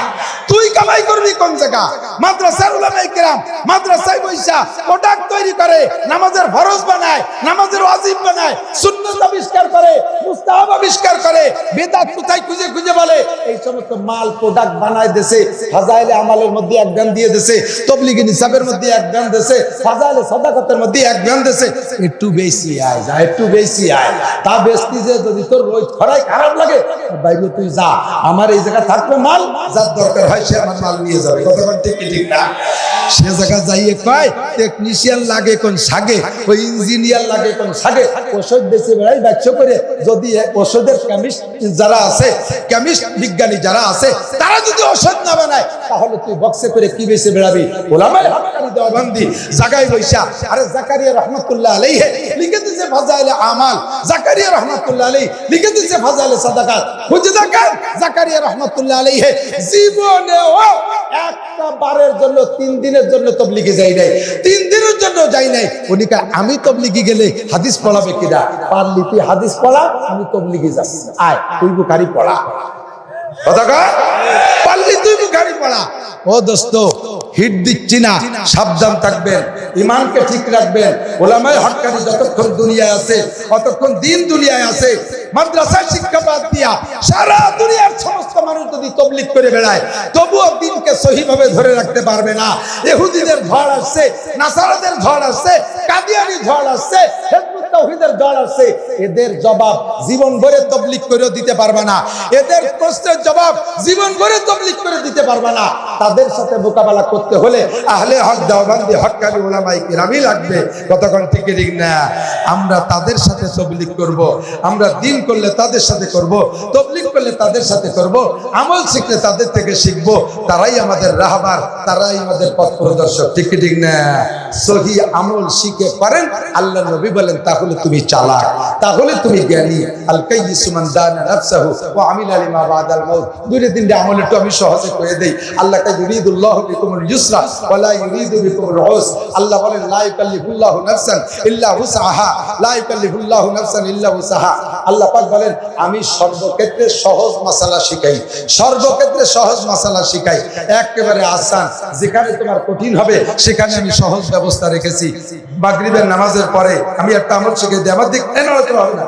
তুই কামাই করবি কোন জায়গা? মাদ্রাসার উলামায়ে কেরাম মাদ্রাসায় বইসা প্রোডাক্ট তৈরি করে, নামাজের ফরজ বানায়, নামাজের ওয়াজিব বানায়, সুন্নাত আবিষ্কার করে, মুস্তাহাব আবিষ্কার করে, বিদআত কোথায় খুঁজে খুঁজে বলে, এই সমস্ত মাল প্রোডাক্ট বানায় দেশে। ফাজাইলে আমালের মধ্যে 1 গান দিয়ে দেশে, তাবলীগি নিসাবের মধ্যে 1 গান দেশে, ফাজাইলে সাদাকাতের মধ্যে 1 গান দেশে। একটু বেশি আয় যা, একটু বেশি আয়, তা বেশি যে যদি তোর রোজ খরাই খারাপ লাগে, বাইরে তুই যা, আমার এই জায়গা থাকবে মাল, যার দরকার হয় সে আমার মাল নিয়ে যাবে। কতক্ষণ ঠিক না? সে জায়গা যাইয়ে কয় টেকনিশিয়ান লাগে কোন সাগে, ওই ইঞ্জিনিয়ার লাগে কোন সাগে, ওষুধ বেশি বেড়াই ব্যবসা করে। যদি ওষুধের কেমিস্ট যারা আছে, কেমিস্ট বিজ্ঞানী যারা আছে, তারা যদি ওষুধ না বানায়, তাহলে তুই বক্সে করে কি বেশি বেড়াবি? ওলামায়ে হাক্কানি দেওবন্দি জায়গায় বইসা, আরে জাকারিয়া রহমাতুল্লাহ আলাইহি লিখে দিয়েছে ফাজাইলে আমাল, জাকারিয়া রহমাতুল্লাহ আলাইহি লিখে দিয়েছে ফাজাইলে সাদাকাত। খুঁজে দেখেন জাকারিয়া রহমাতুল্লাহ আলাইহি জীবনেও একটা বারের জন্য 3 দিনের জন্য তাবলীগে যাই নাই, 3 দিনের জন্য যাই নাই। উনি কয় আমি তাবলীগে গেলে হাদিস পড়াবে কিনা? পারলি তুই হাদিস পড়া, আমি তাবলীগে যাচ্ছি, আয় তুই বুখারী পড়া। কথা কয় পারলি তুই বুখারী পড়া। ও দোস্ত, হিট দিচ্ছি না, সাবধান থাকবেন, ইমানকে ঠিক রাখবেন। ওলামায়ে হাক্কানি যতক্ষণ দুনিয়ায় আছে, ততক্ষণ দিন দুনিয়ায় আছে। মাদ্রাসার শিক্ষা বাদ দিয়া সারা দুনিয়ার সমস্ত মানুষ যদি তাবলীগ করে বেড়ায়, তবুও দিনকে সহিভাবে ধরে রাখতে পারবে না। ইহুদিদের ঝড় আসছে, নাসারাদের ঝড় আসছে, কাদিয়ানি ঝড় আসছে, হিজবুত তাওহীদের ঝড় আসছে। এদের জবাব জীবন ভরে তাবলীগ করে দিতে পারবে না, এদের প্রশ্নের জবাব জীবন ভরে তাবলীগ করে দিতে পারবে না। তাদের সাথে মোকাবেলা করতে হলে আহলে হক দেওবন্দি হক্কানি উলামায়ে কেরামই লাগবে। কতক্ষণ ঠিক না? আমরা তাদের সাথে তাবলীগ করব, আমরা দিন করলে তাদের সাথে করব, তাবলীগ করলে তাদের সাথে করব, আমল শিখলে তাদের থেকে শিখব। তারাই আমাদের রাহবার, তারাই আমাদের পথ প্রদর্শক। ঠিক ঠিক না? সহি আমল শিখে পারেন, আল্লাহ নবী বলেন তাহলে তুমি চালাক, তাহলে তুমি জ্ঞানী। আল কাইয়িসু মান দানা নাফসাহু ওয়া আমিলা লিমা বাদাল মাউত। 2-3টা আমল একটু আমি সহজে কয়ে দেই। আল্লাহ কা ইউরিদুল্লাহু বিকুমুল ইউসরা ওয়া লা ইউরিদু বিকুমুল উসরা। আল্লাহ বলেন লা ইউকাল্লিফুল্লাহু নাফসান ইল্লা উসআহা, লা ইউকাল্লিফুল্লাহু নাফসান ইল্লা উসআহা। আল্লাহ পাক বলেন আমি সর্বক্ষেত্রে সহজ মাসালা শিখাই, সর্বক্ষেত্রে সহজ মাসালা শিখাই। একেবারে আসান, যেখানে তোমার কঠিন হবে সেখানে আমি সহজ ব্যবস্থা রেখেছি। মাগরিবের নামাজের পরে আমি একটা আমল শিখিয়ে দিই, আমার দিক কেন হতে হবে না।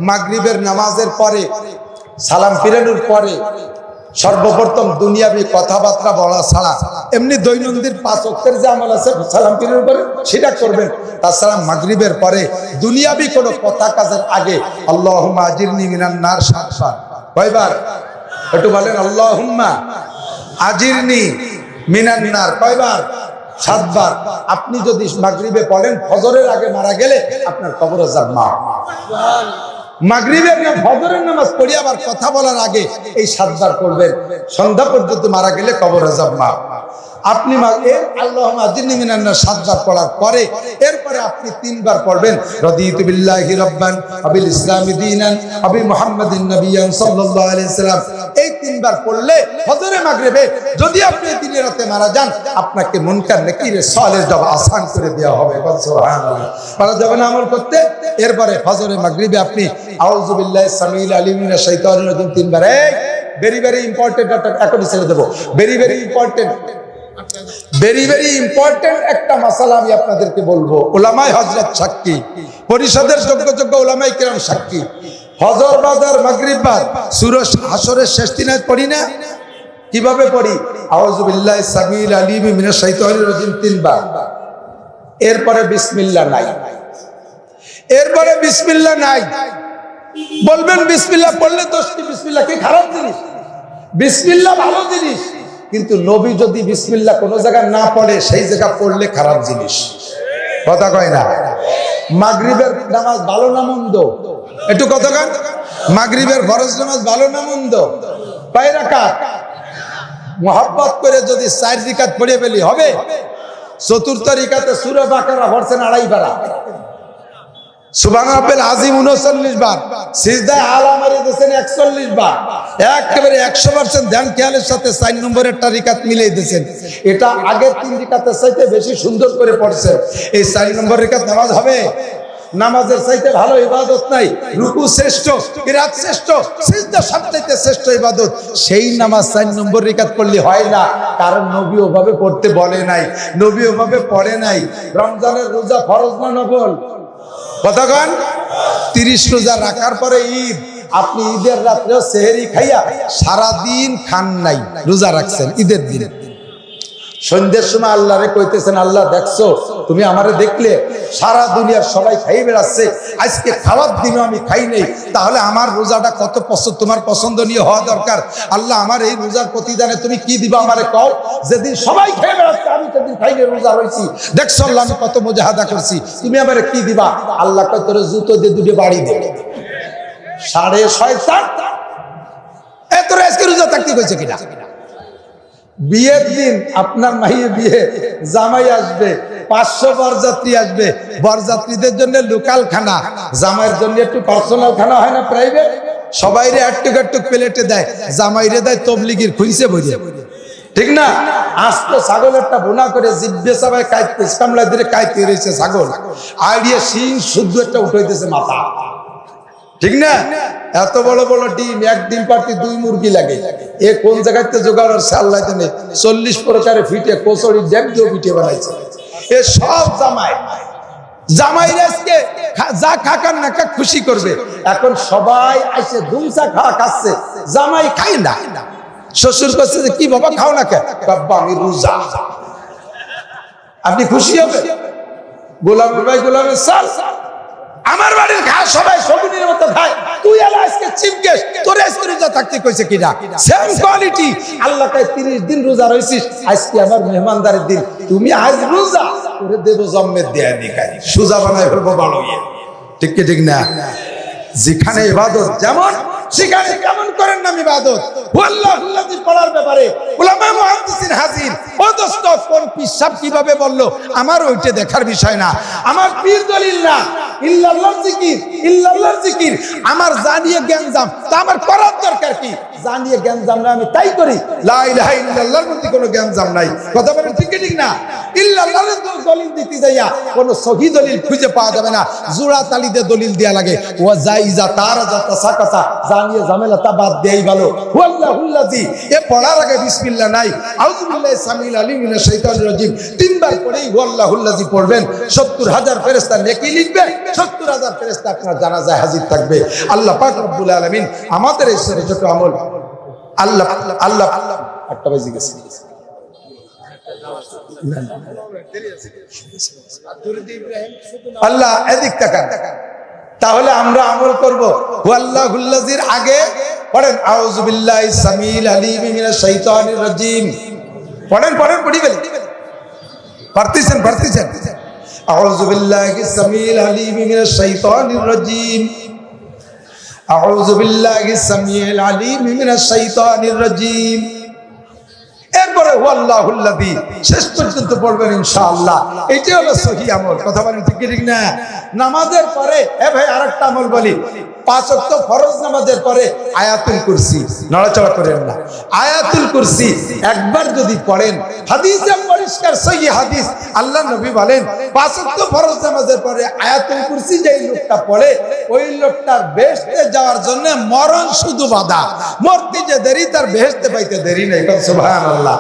মাগরিবের নামাজের পরে সালাম ফিরানোর পরে সর্বপ্রথম দুনিয়াবি কথাবার্তা বলা ছাড়া এমনি দৈনন্দিন 5 ওয়াক্তের যে আমল আছে সালাম ফিরানোর পরে সেটা করবেন। তাছাড়া মাগরিবের পরে দুনিয়াবি কোনো কথা কাজের আগে আল্লাহুম্মা আজিরনি মিনান নার 7 বার। কয়বার? একটু বলেন আল্লাহুম্মা আজিরনি মিনান নার। কয়বার? 7 বার। আপনি যদি মাগরিবে পড়েন ফজরের আগে মারা গেলে আপনার কবর আযাব মাফ। মাগরিবের ফজরের নামাজ পড়ি আবার কথা বলার আগে এই 7 বার পড়বেন। সন্ধ্যা পর্যন্ত মারা গেলে কবর আযাব মাফ। আপনি আল্লাহুম্মা আজিরনি মিনান নার 7 বার পড়ার পরে এরপরে আপনি 3 বার পড়বেন রাদিতু বিল্লাহি রাব্বান ওয়া বিল ইসলামি দীনান ওয়া বি মুহাম্মাদিন নাবিয়্যান সাল্লাল্লাহু আলাইহি সাল্লাম। এই 3 বার পড়লে ফজরে মাগরিবে যদি আপনি দিনের রাতে মারা যান, আপনাকে মুনকার নাকির সালেহ জব আসান করে দেওয়া হবে। সুবহানাল্লাহ। মারা যাবেন আমল করতে। এরপরে ফজরে মাগরিবে আপনি আউযু বিল্লাহি সামিউল আলিম মিনাশ শাইতানির রাজিম 3 বার। ভেরি ভেরি ইম্পর্টেন্ট, এখন ছেড়ে দেবো। ভেরি ভেরি ইম্পর্টেন্ট একটা মাসালা আমি আপনাদেরকে বলবো। উলামায়ে হযরত সাক্ষী, পরিষদের যোগ্য উলামায়ে কিরাম সাক্ষী। ফজর বাজার মাগরিব বাদ সূরা হাসরের শেষ 3 আয়াত পড়ি না? কিভাবে পড়ি? আউযু বিল্লাহি সামিউল আলিম মিনাশ শাইতানির রাজিম 3 বার। এরপরে বিসমিল্লাহ নাই, এরপরে বিসমিল্লাহ নাই। বলবেন বিসমিল্লাহ পড়লে দোষটি, বিসমিল্লাহ কি খারাপ জিনিস? বিসমিল্লাহ ভালো জিনিস, কিন্তু নবী যদি বিসমিল্লাহ কোন জায়গায় না পড়ে সেই জায়গা পড়লে খারাপ জিনিস। কথা কয় না? মাগরিবের নামাজ ভালো না মন্দ? একটু কথা কন। মাগরিবের ফরজ নামাজ ভালো না মন্দ? কয় রাকাত? মুহাব্বত করে যদি 4 রাকাত পড়ে ফেলি হবে? চতুর্থ রাকাতে সূরা বাকারা পড়ছেন 2.5 বার, সুবহান রাব্বিল আযীম 39 বার, সিজদায় আলা মারি দিয়েছেন 41 বার। একেবারে 100% ধ্যান খেয়ালের সাথে 4 নম্বরের রাকাত মিলিয়ে দিয়েছেন। এটা আগের 3 রাকাতের চাইতে বেশি সুন্দর করে পড়ছেন। এই 4 নম্বর রাকাত নামাজ হবে? নামাজের চাইতে ভালো ইবাদত নাই। রুকু শ্রেষ্ঠ, কিরাত শ্রেষ্ঠ, সিজদা সবচাইতে শ্রেষ্ঠ ইবাদত। সেই নামাজ 4 নম্বর রাকাত পড়লে হয় না, কারণ নবী ওভাবে পড়তে বলে নাই, নবী ওভাবে পড়ে নাই। রমজানের রোজা ফরজ না নফল? কথা কন। 30 রোজা রাখার পরে ঈদ, আপনি ঈদের রাত্রেও সেহরি খাইয়া সারাদিন খান নাই, রোজা রাখছেন ঈদের দিন। সন্ধ্যের সময় আল্লাহরে কইতেছেন, আল্লাহ দেখছো তুমি আমারে দেখলে, সারা দুনিয়ার সবাই খাই বেড়াচ্ছে, আজকে খাওয়ার দিনও আমি খাই নেই, তাহলে আমার রোজাটা কত তোমার পছন্দনীয় হওয়া দরকার। আল্লাহ আমার এই রোজার প্রতিদানে তুমি কি দিবা আমারে কও। যেদিন সবাই খেয়ে বেড়াচ্ছে আমি সেদিন খাইলে রোজা রয়েছি, দেখছো আল্লাহ আমি কত মুজাহাদা করছি, তুমি আমারে কি দিবা? আল্লাহ কয় তোরে জুতো দিয়ে 2 বাড়ি দে। 6.5 এত আজকে রোজা থাকতে কইছে কিনা? বিয়ের দিন আপনার মাইয়ে বিয়ে, জামাই আসবে, 500 বরযাত্রী আসবে, বরযাত্রীদের জন্য লোকাল খানা, জামাইয়ের জন্য একটু পার্সোনাল খানা হয় না প্রাইভেট, সবাইরে একটু প্লেটে দেয়, জামাইরে দেয় তবলিগির খুঁজছে বইরে, ঠিক না? আস্ত ছাগলেরটা বোনা করে জিব্বে সবাই কাইতে কামলা দিয়ে কাইতে রয়েছে ছাগল, আইডিয়া শিং শুদ্ধ একটা উঠাইতেছে মাথা, ঠিক না? এত বড় বড় ডিম, এক ডিম পারতে 2 মুরগি লাগে। এ কোন জায়গাতে জোগাড় আর আল্লাহ জানে। 40 প্রকারে ফিটে কচুরি ডেক দিয়ে পিঠে বানাইছে। এ সব জামাই আজকে যা খাকার না খা খুশি করবে। এখন সবাই আইসে ধুমসা খাচ্ছে, জামাই খাই না। শ্বশুর কাছে যে কি বাবা খাও না কে? বাবা আমি রোজা। আপনি খুশি হবে? গোলামের ভাই গোলামের সাল আমার বাড়ির খা সবাই শকুনের মতো খায়, তুই এলা আজকে চিমকেশ, তোর আজকে রোজা থাকতে কইছে কিনা? Same quality. আল্লাহ কয় 30 দিন রোজা রইছিস, আজকে আমার মেহমানদারের দিন, তুমি আজ রোজা তোরে দেব জম্মের দেয়া নিকাই, সুজা বানায় ফেলবো ভালো ইয়ে, ঠিক কি ঠিক না? যেখানে ইবাদত যেমন সেখানে কেমন করেন নাম ইবাদত। আল্লাহুল্লাহি পড়ার ব্যাপারে উলামা মুহাদ্দিসিন হাজির। ও দোস্ত, কোন পিসাব কিভাবে বলল আমার ওইটা দেখার বিষয় না, আমার পীর দলিল না, ইল্লাল্লাহর জিকির, ইল্লাল্লাহর জিকির। আমার জানিয়ে জ্ঞানজাম, তা আমার করার দরকার কি? জানিয়ে জ্ঞানজাম না আমি তাই করি, লা ইলাহা ইল্লাল্লাহর মধ্যে কোনো জ্ঞানজাম নাই। কথা বলেন ঠিক কি ঠিক না? ইল্লাল্লাহর দলিল দিতে যাইয়া কোনো সহি দলিল খুঁজে পাওয়া যাবে না, জোড়া তালি দিয়ে দলিল দেয়া লাগে। ওয়া জাইজা তারাজা তাসাকাসা, জানিয়ে ঝামেলা তা বাদ দেই ভালো। আল্লাহুল্লাহি এ পড়ার আগে বিসমিল্লাহ নাই, আউযু বিল্লাহি সামিল আলিম মিনাশ শাইতানির রাজিম 3 বার পড়েই আল্লাহুল্লাহি পড়বেন। 70,000 ফেরেশতা নেকি লিখবে, 70,000 ফেরেশতা আপনার জানাজায় হাজির থাকবে। আল্লাহ পাক রব্বুল আলামিন আমাদের এই ছোট আমল আল্লাহ আল্লাহ 8টা বাজে গেছে। আল্লাহ এদিক তাকান, তাহলে আমরা আমল করব। আল্লাহুল্লাহির আগে পড়েন আউযু বিল্লাহি সামিল আলিম মিনাশ শাইতানির রাজিম। পড়েন পড়ি বলি, পারতেছেন? আউযু বিল্লাহি সামিল আলিম মিনাশ শাইতানির রাজিম, আউযু বিল্লাহি সামিল আলিম মিনাশ শাইতানির রাজিম। এরপর এরপরে হুয়াল্লাহুল্লাযী শেষ পর্যন্ত পড়বেন ইনশাআল্লাহ। এইটাই হলো সহিহ আমল। কথা বলেন ঠিক কি ঠিক না? নামাজের পরে ভাই আরেকটা আমল বলি, 5 ওয়াক্ত ফরজ নামাজের পরে আয়াতুল কুরসি, নড়াচড়া করেন না, আয়াতুল কুরসি একবার যদি পড়েন, হাদিসে পরিষ্কার সহিহ হাদিস, আল্লাহ নবী বলেন 5 ওয়াক্ত ফরজ নামাজের পরে আয়াতুল কুরসি যেই লোকটা পড়ে ওই লোকটার বেহেশতে যাওয়ার জন্য মরণ শুধু বাধা, মরতে যে দেরি তার বেহেশতে পাইতে দেরি নেই। সুবহানাল্লাহ।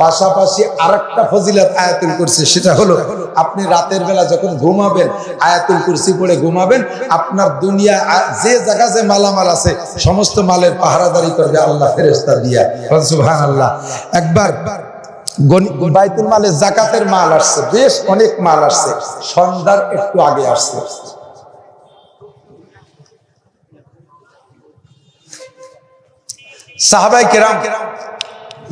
পাশাপাশি আরেকটা ফজিলত আয়াতুল কুরসি, সেটা হলো আপনি রাতের বেলা যখন ঘুমাবেন আয়াতুল কুরসি পড়ে ঘুমাবেন, আপনার দুনিয়া যে জায়গা যে মালামাল আছে সমস্ত মালের পাহারাদারি করবে আল্লাহ ফেরেশতা দিয়া। সুবহানাল্লাহ। একবার বাইতুল মালে যাকাতের মাল আসছে, বেশ অনেক মাল আসছে, সন্ধ্যার একটু আগে আসছে। সাহাবায়ে কেরাম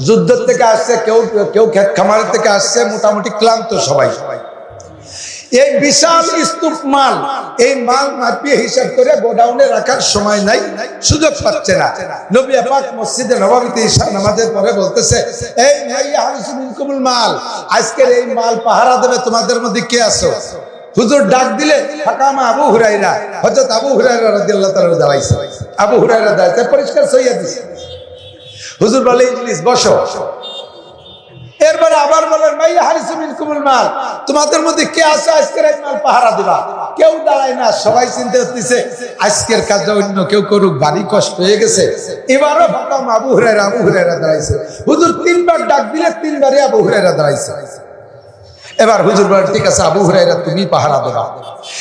যুদ্ধ থেকে আসছে, কেউ কেউ ক্ষেত খামার থেকে আসছে, মোটামুটি ক্লান্ত সবাই। এই বিশাল স্তূপ মাল, এই মাল মাপিয়ে হিসাব করে গোডাউনে রাখার সময় নাই, সুযোগ পাচ্ছে না। নবী পাক মসজিদে নববীতে ইশা নামাজের পরে বলতেছে, এই মাইয়া হারিসু মিনকুমুল মাল, আজকের এই মাল পাহারা দেবে তোমাদের মধ্যে কে আছো? হুজুর ডাক দিলে ফাকামা আবু হুরায়রা, হযরত আবু হুরায়রা রাদিয়াল্লাহু তাআলা দাঁড়াইছে। আবু হুরায়রা দাঁড়াইছে, পরিষ্কার সহিহ হাদিস। হুজুর বলে ইজলিস, বসো। এরপরে আবার বলেন মাইয়া হারিসু মিনকুমুল মাল, তোমাদের মধ্যে কে আছে আজকের এই মাল পাহারা দিবা? কেউ দাঁড়ায় না, সবাই চিন্তা করতেছে আজকের কাজটা অন্য কেউ করুক, ভারী কষ্ট হয়ে গেছে। এবারও ফাকামা আবু হুরায়রা দাঁড়াইছে। হুজুর 3 বার ডাক দিলে 3 বারই আবু হুরায়রা দাঁড়াইছে। এবার হুজুর বলেন ঠিক আছে আবু হুরায়রা তুমি পাহারা দেবা।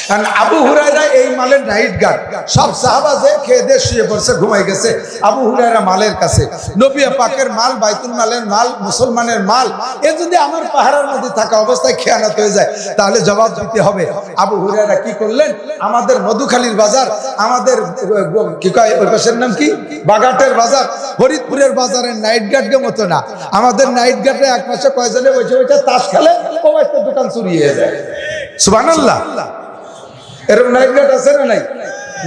কারণ আবু হুরায়রা এই মালের নাইট গার্ড, সব সাহাবা যে খেয়ে দিয়ে শুয়ে পড়ছে, ঘুমাই গেছে, আবু হুরায়রা মালের কাছে। নবী পাকের মাল, বাইতুল মালের মাল, মুসলমানের মাল, এ যদি আমার পাহারার মধ্যে থাকা অবস্থায় খেয়ানত হয়ে যায় তাহলে জবাব দিতে হবে। আবু হুরায়রা কি করলেন, আমাদের মধুখালীর বাজার, আমাদের কি কয় ওই পাশের নাম কি, বাগাটের বাজার, ফরিদপুরের বাজারের নাইট গার্ডের মতো না, আমাদের নাইট গার্ডে এক মাসে কয়জনে বসে বসে তাস খেলে, দোকান চুরি হয়ে যায়। সুবহানাল্লাহ। এরকম নাইট গার্ড আছে না নাই?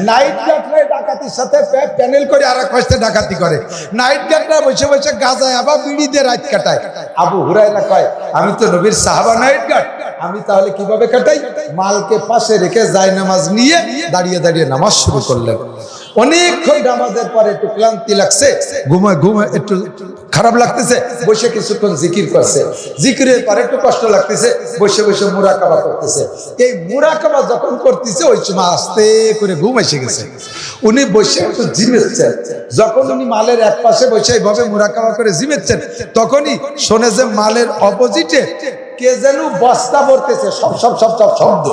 নাইট গার্ডরা ডাকাতির সাথে প্যানেল করে আর এক পাশে ডাকাতি করে। নাইট গার্ডরা বসে বসে গাজায় আবার বিড়িতে রাত কাটায়। আবু হুরায়রা কয় আমি তো নবীর সাহাবা নাইট গার্ড, আমি তাহলে কিভাবে কাটাই? মালকে পাশে রেখে জায়নামাজ নিয়ে দাঁড়িয়ে দাঁড়িয়ে নামাজ শুরু করলেন। অনেকক্ষণ নামাজের পরে একটু ক্লান্তি লাগছে, ঘুমায় একটু খারাপ লাগতেছে, বসে কিছুক্ষণ জিকির করছে, জিকিরের পরে একটু কষ্ট লাগতেছে, বসে বসে মুরাকাবা করতেছে। এই মুরাকাবা যখন করতেছে ওই সময় আস্তে করে ঘুম এসে গেছে। উনি বসে একটু জিমেচ্ছেন, যখন উনি মালের এক পাশে বসে এইভাবে মুরাকাবা করে জিমেচ্ছেন, তখনই শোনে যে মালের অপোজিটে কে যেন বস্তা ভরতেছে, সব সব সব সব শব্দ।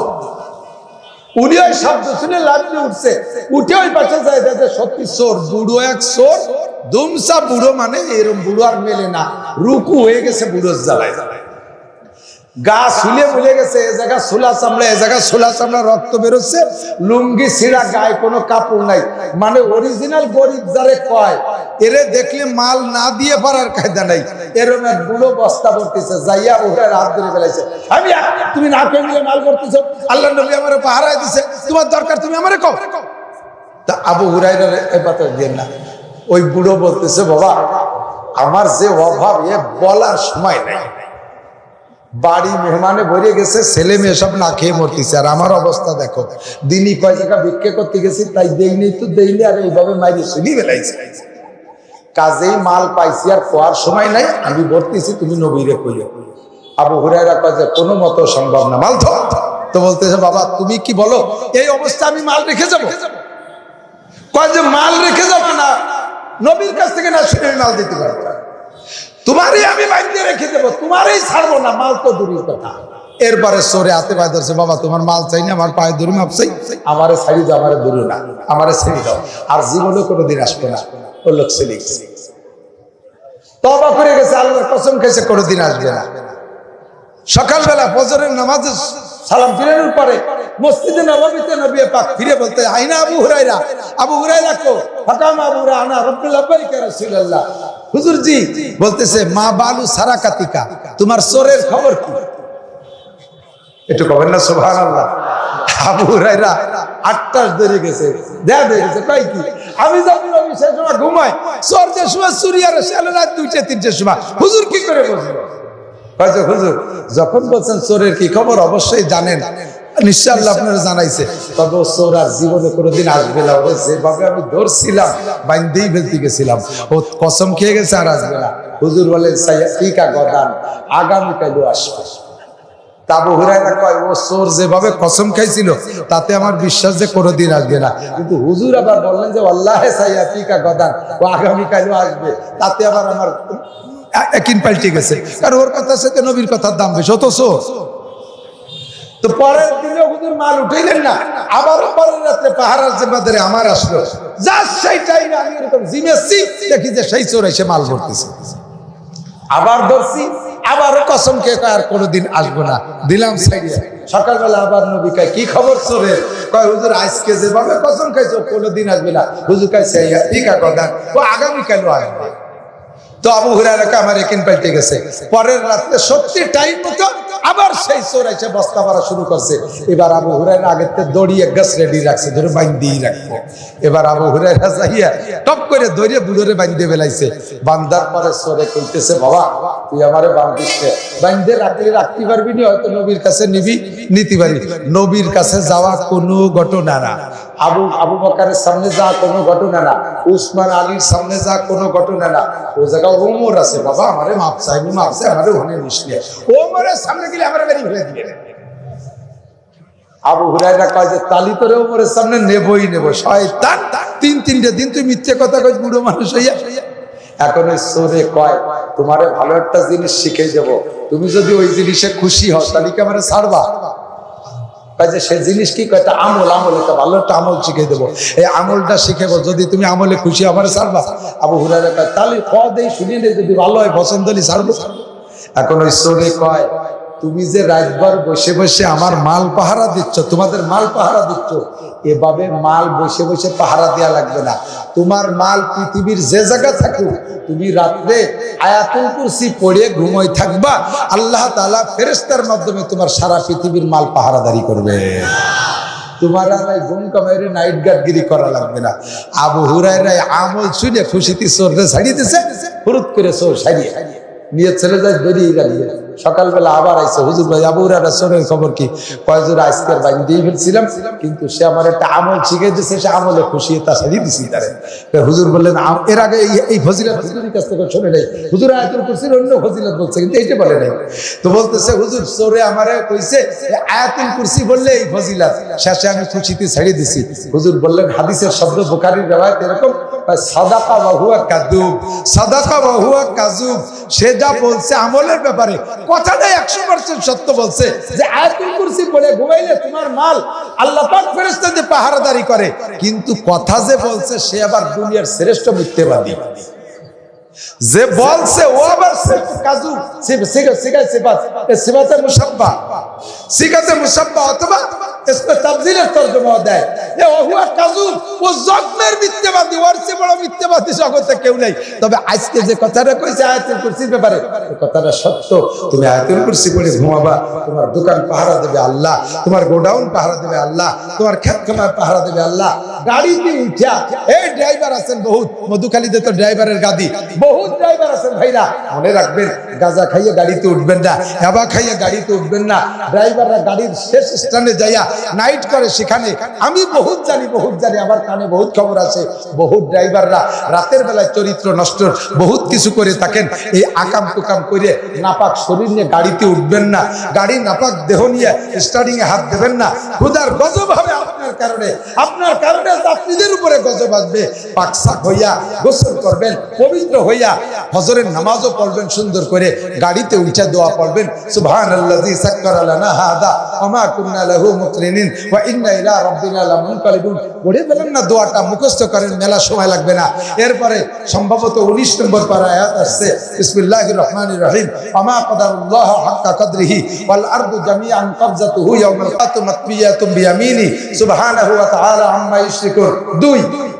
উনি ওই শব্দ শুনে লাফিয়ে উঠছে, উঠে ওই পাশে যায়, দেখে সত্যি চোর, বুড়ো এক চোর, দুমসা বুড়ো, মানে এরকম বুড়ো আর মেলে না, রুকু হয়ে গেছে বুড়োর জ্বালায়, গা শুলে মুলে গেছে, এ জায়গা সোলা চামড়া, এ জায়গা সোলা চামড়া, রক্ত বেরোচ্ছে, লুঙ্গি ছিঁড়া, গায়ে কোনো কাপড় নাই, মানে অরিজিনাল গরিব যারে কয়, এরে দেখলে মাল না দিয়ে পারার কায়দা নাই। এরকম এক বুড়ো বস্তা ভরতেছে, যাইয়া ওটা হাত ধরে ফেলাইছে, আমি তুমি না পেয়ে মিলে মাল ভরতেছ, আল্লাহ নবী আমার পাহারায় দিছে, তোমার দরকার তুমি আমারে কও। তা আবু হুরায়রা এই পাতা দিয়ে না, ওই বুড়ো বলতেছে বাবা আমার যে অভাব এ বলার সময় নাই, বাড়ি মেহমানে ভরে গেছে, ছেলে মেয়ে সব না খেয়ে মরতেছে, আর আমার অবস্থা দেখো, দিনই কয় টাকা ভিক্ষে করতে গেছি, তাই দেইনি তো দেইনি, আর এইভাবে মাইরে শুনি বেলাইছে, কাজেই মাল পাইছি আর খোয়ার সময় নাই, আমি ভরতেছি, তুমি নবীরে কইও। আবু হুরায়রা কয় যে কোনো মতো সম্ভব না, মাল তো বলতেছে বাবা তুমি কি বলো, এই অবস্থা আমি মাল রেখে যাবো? কয় যে মাল রেখে যাবো না, নবীর কাছ থেকে না শুনে মাল দিতে পারবো না, তোমারই আমি বাইরে রেখে দেবো, তোমারই ছাড়বো না, মাল তো দূরের কথা। এরপরে সরে হাতে পায়ে ধরছে, বাবা তোমার মাল চাই না, আমার পায়ে ধরে মাপ চাই, আমারে ছাড়ি দাও, আমারে দূরে না, আমারে ছেড়ে দাও, আর জীবনে কোনোদিন আসবে না। ও লোক ছেড়ে গেছে, তওবা করে গেছে, আল্লাহর কসম খেয়েছে কোনোদিন আসবে না। সকালবেলা ফজরের নামাজে সালাম ফিরানোর পরে মসজিদে নববীতে নবী পাক ফিরে বলতে, আইনা আবু হুরায়রা, আবু হুরায়রা কো, ফাকাম আবু হুরায়রা, আনা রাব্বুল আব্বাইক ইয়া রাসূলুল্লাহ। হুজুর জি বলতেছে, মা বালু সারাকাতিকা, তোমার চোরের খবর কি? একটু কবেন না সুবহানাল্লাহ। আবু হুরায়রা 8টার ধরে গেছে দেয়া দেখেছে কয় কি আমি যখন নবী সেই সময় ঘুমাই চোর যে সময় চুরি আর সালে রাত 2টা 3টার সময় হুজুর কি করে বসলো কয়েছে হুজুর যখন বলছেন চোরের কি খবর অবশ্যই জানেন নিশ্চয় আল্লাহ আপনারা জানাইছে তবে ও চোর আর জীবনে কোনোদিন আসবে না ওরে যেভাবে আমি ধরছিলাম বাইন্ধেই ফেলতে গেছিলাম ও কসম খেয়ে গেছে আর আসবে না হুজুর বলেন সাইয়া গদান আগামীকালও আসবে। আবু হুরায়রা কয় ও চোর যেভাবে কসম খাইছিল তাতে আমার বিশ্বাস যে কোনোদিন আসবে না, কিন্তু হুজুর আবার বললেন যে আল্লাহে সাইয়াতিকা গদান ও আগামীকালও আসবে, তাতে আবার আমার একদিন পাল্টে গেছে, কারণ ওর কথার সাথে নবীর কথার দাম বেশি। অত চোর তো পরের দিনে হুজুর মাল উঠাইলেন না, আবার পরের রাতে পাহারার জিম্মাদারি আমার আসলো, যা সেই টাইমে আমি এরকম জিমেছি দেখি যে সেই চোর এসে মাল ভরতেছে, আবার ধরছি, আবারও কসম খেয়ে আর কোনোদিন আসবো না, দিলাম সাইডে। সকালবেলা আবার নবী কয় কি খবর চোরের? কয় হুজুর আজকে যেভাবে কসম খাইছো কোনোদিন আসবে না। হুজুর কইছে ঠিক আছে কথা ও আগামীকালও আসবে। তো আবু হুরায়রা আমার একিন পাল্টে গেছে। পরের রাতে সত্যি টাইম মতো আবার সেই চোর এসে বস্তা ভরা শুরু করছে। এবার আবু হুরায়রা আগের থেকে দড়ি এক গাছ রেডি রাখছে, ধরে বাইন্দিই রাখবো। এবার আবু হুরায়রা যাইয়া টপ করে দড়িয়ে বুড়োরে বাইন্দে বেলাইছে। বান্দার পরে চোরে কইতেছে বাবা তুই আমারে বান্দিস, বাইন্দে রাখলে রাখতে পারবি না, হয়তো নবীর কাছে নিবি নিতে পারি। নবীর কাছে যাওয়া কোনো ঘটনা না, আবু বকরের সামনে যা কোনো ঘটনা না, উসমান আলীর সামনে যা কোনো ঘটনা না। ও জায়গা ওমর আছে, বাবা আমারে মাপ চাইবি, মাপ চাই আমারে ওখানে নিসলে, ওমরের সামনে গেলে আমার বেরিয়ে ফেলে দিবে। আবু হুরায়রা কয় যে তালি করে ওমরের সামনে নেবই নেব, শয়তান 3-3টে দিন তুই মিথ্যে কথা কইস বুড়ো মানুষ হইয়া। এখন ওই চোরে কয় তোমারে ভালো একটা জিনিস শিখে দেব, তুমি যদি ওই জিনিসে খুশি হও তাহলে কি আমারে ছাড়বা? সে জিনিস কি কয় আমল, একটা ভালো একটা আমল শিখে দেবো, এই আমলটা শিখেবো, যদি তুমি আমলে খুশি আমার ছাড়বা? আবু হুরায়রা কয় তাহলে কদেই শুনি নেই, যদি ভালো হয় পছন্দ হলে ছাড়বো। এখন ওই চোরে কয় তুমি যে রাতভর বসে বসে আমার মাল পাহারা দিচ্ছ, তোমাদের মাল পাহারা দিচ্ছ, এভাবে মাল বসে বসে পাহারা দেওয়া লাগবে না। তোমার মাল পৃথিবীর যে জায়গা থাকুক, তুমি রাত্রে আয়াতুল কুরসি পড়ে ঘুমাই থাকবা, আল্লাহ তাআলা ফেরেশতার মাধ্যমে তোমার সারা পৃথিবীর মাল পাহারাদারি করবে। তোমার আর ঘুম কামাইরে নাইট গার্ডগিরি করা লাগবে না। আবু হুরায়রা আমল শুনে খুশিতে চোররে ছাড়িয়ে দিছে, হুরুত করে চোর ছাড়িয়ে নিয়ে ছেলে যায় বেরিয়ে গেলিয়ে। সকালবেলা আবার আইসে হুজুর ভাই আবু হুরায়রা চোরের খবর কি? কয়জোর আজকের বাইন দিয়ে ফেলছিলাম, কিন্তু সে আমার একটা আমল শিখে দিচ্ছে, সে আমলে খুশি তা ছাড়িয়ে দিছি তারে। হুজুর বললেন এর আগে এই ফজিলত হুজুরের কাছ থেকে শুনে নেই, হুজুর আয়াতুল কুরসির অন্য ফজিলত বলছে কিন্তু এইটা বলে নাই। তো বলতেছে হুজুর চোরে আমারে কইছে আয়াতুল কুরসি বললে এই ফজিলত, শেষে আমি খুশিতে ছাড়িয়ে দিছি। হুজুর বললেন হাদিসের শব্দ বুখারীর riwayat এরকম, সাদাকা ওয়া হুয়া কাযুব, সাদাকা ওয়া হুয়া কাযুব, সে যা বলছে আমলের ব্যাপারে কথাটা 100% সত্য বলছে, যে আয়াতুল কুরসি পড়ে ঘুমাইলে তোমার মাল আল্লাহ পাক ফেরেশতা দিয়ে পাহারাদারি করে, কিন্তু কথা যে বলছে সে আবার দুনিয়ার শ্রেষ্ঠ মিথ্যাবাদী। যে বলছে ও আবার কাজু সিফাতে মুশাব্বা, সিফাতে মুশাব্বা অথবা इसमें तब्दीलेर तर्जुमा देय, ये हुआ काजू, वो जख्मेर मिथ्याबादी, और से बड़ा मिथ्याबादी जगते केउ নাই। তবে আজকে যে কথাটা কইছে আয়াতুল কুরসির ব্যাপারে, এই কথাটা সত্য। তুমি আয়াতুল কুরসি পড়ে ঘুমাবা, তোমার দোকান পাহারা দেবে আল্লাহ, তোমার গোডাউন পাহারা দেবে আল্লাহ, তোমার ক্ষেত খামার পাহারা দেবে আল্লাহ। গাড়িতে উঠা এই ড্রাইভার আছেন বহুত, মধুখালীতে তো ড্রাইভারের গাদি, বহুত ড্রাইভার আছেন ভাইরা, মনে রাখবেন গাঁজা খাইয়ে গাড়িতে উঠবেন না, হেবা খাইয়ে গাড়িতে উঠবেন না। ড্রাইভাররা গাড়ির শেষ স্ট্যান্ডে যাইয়া নাইট করে, সেখানে আমি বহুত জানি, আমার কানে বহুত খবর আছে, বহুত ড্রাইভাররা রাতের বেলায় চরিত্র নষ্ট বহুত কিছু করে থাকেন। এই আকাম টুকাম করে নাপাক শরীর নিয়ে গাড়িতে উঠবেন না, গাড়ি নাপাক দেহ নিয়ে স্টার্টিং এ হাত দেবেন না, খুদার গজব হবে আপনার কারণে যাত্রীদের উপরে গজব আসবে। পাকসাক হইয়া গোসল করবেন, পবিত্র হইয়া ফজরের নামাজও পড়বেন, সুন্দর করে গাড়িতে উঠা দোয়া পড়বেন, সুবহানাল্লাযী সাক্কারা লানা হাদা ওয়া মা কুন্না লাহু মুকরিনিন ওয়া ইন্না ইলা রাব্বিনা লামুনকালিবুন। পড়ে ফেলেন না দোয়াটা, মুখস্থ করেন, মেলা সময় লাগবে না। এরপরে সম্ভবত 19 নম্বর পারা আয়াত আসছে, বিসমিল্লাহির রহমানির রহিম, ওমা কদারুল্লাহ হাক্কা কদরিহি ওয়াল আরদু জামিআন কবজাতুহু ইয়াওমাল কিয়ামাতি মাতবিয়াতুম বিয়ামিনি সুবহানাহু ওয়া তাআলা আম্মা ইউশরিকুন।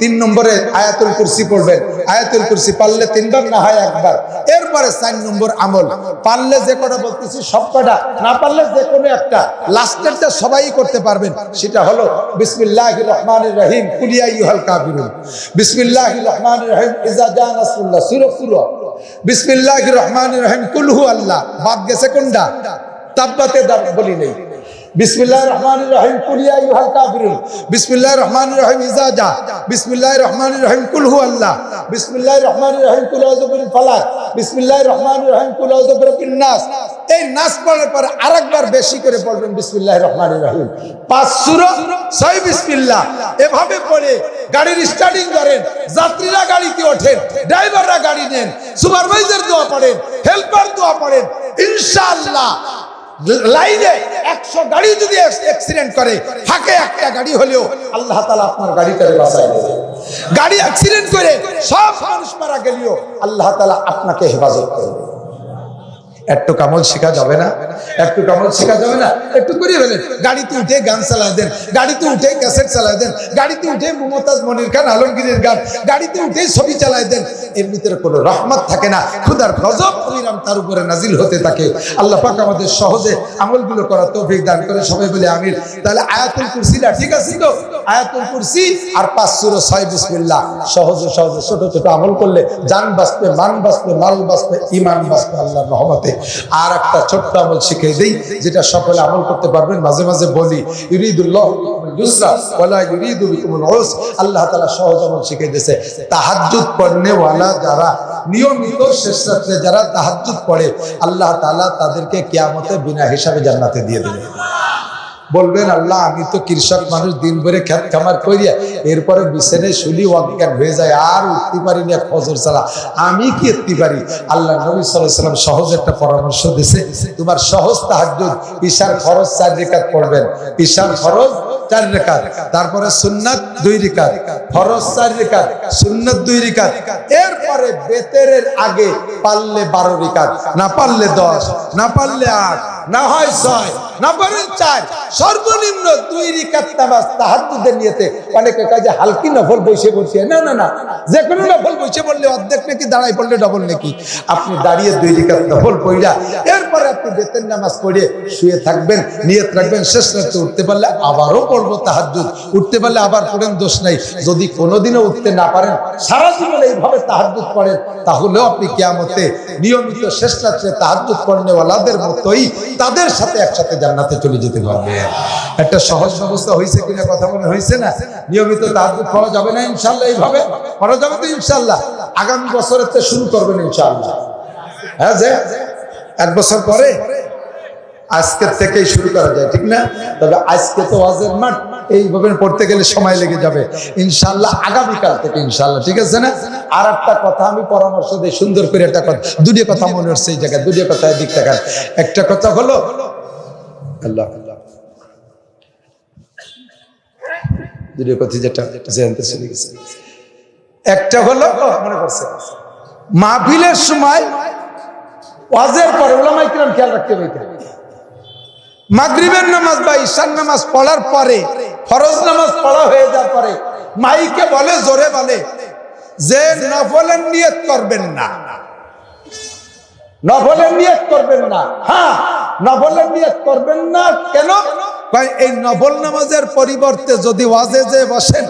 3 নম্বরে আয়াতুল কুরসি পড়বেন। আয়াতুল কুরসি পারলে 3 বার, না হয় 1 বার। এরপরে 4 নম্বর আমল, পারলে যে কটা বলতেছি সব কটা, না পারলে যে কোনো একটা, লাস্টেরটা সবাই করতে পারবেন। সেটা হলো বিসমিল্লাহির রহমানির রহিম কুল ইয়া আইয়ুহাল কাফিরুন, বিসমিল্লাহির রহমানির রহিম ইজা জা নাসরুল্লাহ, সূরা বিসমিল্লাহির রহমানির রহিম কুল হু আল্লাহ, বাদ গেছে কোনটা? তাব্বাতে দার বলি নেই। বিসমিল্লাহির রহমানির রহিম কুল ইয়া আইয়ুহাল কাফিরুন, বিসমিল্লাহির রহমানির রহিম ইজা জা, বিসমিল্লাহির রহমানির রহিম কুল হু আল্লাহ, বিসমিল্লাহির রহমানির রহিম কুল আউযু বিল ফালাক, বিসমিল্লাহির রহমানির রহিম কুল আউযু বিরাব্বিন নাস। এই নাস পড়ার পর আরেকবার বেশি করে পড়বেন বিসমিল্লাহির রহমানির রহিম। 5 সূরা 6 বিসমিল্লাহ। এভাবে পড়ে গাড়ির স্টার্টিং করেন, যাত্রীরা গাড়িতে ওঠেন, ড্রাইভাররা গাড়ি নেন, সুপারভাইজার দোয়া পড়েন, হেল্পার দোয়া পড়েন, ইনশাআল্লাহ লাইনে 100 গাড়ি যদি অ্যাক্সিডেন্ট করে, ফাঁকে একটা গাড়ি হলেও আল্লাহ তাআলা আপনার গাড়িটাকে বাঁচায় দেবে। গাড়ি অ্যাক্সিডেন্ট করে সব মানুষ মারা গেলেও আল্লাহ তাআলা আপনাকে হেফাজত করবে। একটু কামল শেখা যাবে না? একটু কামল শেখা যাবে না? একটু করে ফেলেন। গাড়িতে উঠে গান চালায় দেন, গাড়িতে উঠে ক্যাসেট চালায় দেন, গাড়িতে উঠে মুমতাজ মনির খান আলমগীরের গান, গাড়িতে উঠে ছবি চালায় দেন। এর ভিতরে কোনো রহমত থাকে না, খুদার গজব অবিরাম তার উপরে নাজিল হতে থাকে। আল্লাহ পাক আমাদের সহজে আমলগুলো করার তৌফিক দান করে। সবাই বলে আমিন। তাহলে আয়াতুল কুরসিটা ঠিক আছে তো? আয়াতুল কুরসি আর 5 সূরা 6 বিসমিল্লাহ, সহজে সহজে ছোট ছোট আমল করলে জান বাঁচবে, মান বাঁচবে, মাল বাঁচবে, ঈমান বাঁচবে আল্লাহর রহমতে। আর একটা ছোট্ট আমল শিখিয়ে দেই, যেটা সকলে আমল করতে পারবেন। মাঝে মাঝে বলি, ইউরিদুল্লাহু বিকুমুল ইউসরা ওয়ালা ইউরিদু বিকুমুল উসর। আল্লাহ তাআলা সহজ আমল শিখিয়ে দিয়েছে। তাহাজ্জুদ পড়নে ওয়ালা যারা, নিয়মিত শেষ রাতে যারা তাহাজ্জুদ পড়ে, আল্লাহ তাআলা তাদেরকে কিয়ামতে বিনা হিসাবে জান্নাতে দিয়ে দেবে। বলবেন, আল্লাহ আমি তো কৃষক মানুষ, দিন ভরে খেত খামার করিয়া এরপরে বিছানায় শুলি অজ্ঞান হয়ে যায়, আর উঠতে পারি না ফজর ছাড়া, আমি কি উঠতে পারি? আল্লাহ নবী সাল্লাল্লাহু আলাইহি ওয়াসাল্লাম সহজ একটা পরামর্শ দিয়েছে, তোমার সহজ তাহাজ্জুদ, ঈশার ফরজ 4 রাকাত পড়বেন, ঈশার ফরজ 4 রাকাত, তারপরে সুন্নাত 2 রাকাত, ফরজ 4 রাকাত, সুন্নাত 2 রাকাত, এরপরে বেতেরের আগে পারলে 12 রাকাত, না পারলে 10, না পারলে 8, না হয় 6, না পারেন 4, সর্বনিম্ন 2 রাকাত নামাজ তাহাজ্জুদের নিয়তে। অনেকে কাজে হালকি নফল বসে বসে, না না না, যে কোনো নফল বসে পড়লে অর্ধেক নাকি, দাঁড়াই পড়লে ডবল নাকি। আপনি দাঁড়িয়ে 2 রাকাত নফল পড়া, এরপরে আপনি বেতের নামাজ পড়ে শুয়ে থাকবেন, নিয়ত রাখবেন শেষ রাতে উঠতে পারলে আবারও পড়বো তাহাজ্জুদ, উঠতে পারলে আবার পড়েন, দোষ নাই। যদি কোনোদিনও উঠতে না পারেন, সারা জীবন এইভাবে তাহাজ্জুদ পড়েন, তাহলেও আপনি কিয়ামতে নিয়মিত শেষ রাতে তাহাজ্জুদ পড়নেওয়ালাদের মতোই তাদের সাথে একসাথে জান্নাতে চলে যেতে পারবেন। একটা সহজ ব্যবস্থা হয়েছে কিনা কথা মনে হয়েছে না? নিয়মিত তাহাজ্জুদ পড়া যাবে না ইনশাআল্লাহ? এইভাবে পড়া যাবে তো ইনশাআল্লাহ? আগামী বছরের থেকে শুরু করবেন ইনশাআল্লাহ। হ্যাঁ, যে 1 বছর পরে আজকের থেকেই শুরু করা যায়, ঠিক না? তবে আজকে তো ওয়াজের মাঠ, এইভাবে পড়তে গেলে সময় লেগে যাবে। ইনশাআল্লাহ আগামীকাল থেকে ইনশাআল্লাহ, ঠিক আছে না? আর একটা কথা আমি পরামর্শ দিই, সুন্দর করে একটা কথা, 2টি কথা মনে হচ্ছে এই জায়গায়, 2টি কথা এদিক থাকার। একটা কথা হলো, আল্লাহ 2টি কথা যেটা জানতে চলে গেছে, একটা হলো মনে করছে মাহফিলের সময় ওয়াজের পরে ওলামায়ে কিরাম খেয়াল রাখতে হবে, মাগরিবের নামাজ বা ঈশার নামাজ পড়ার পরে, ফরজ নামাজ পড়া হয়ে যাওয়ার পরে মাইকে বলে, জোরে বলে যে নফলের নিয়ত করবেন না, নফলের নিয়ত করবেন না। হ্যাঁ, নফলের নিয়ত করবেন না কেন? এই নফল নামাজের পরিবর্তে যদি ওয়াজে যে বসেন,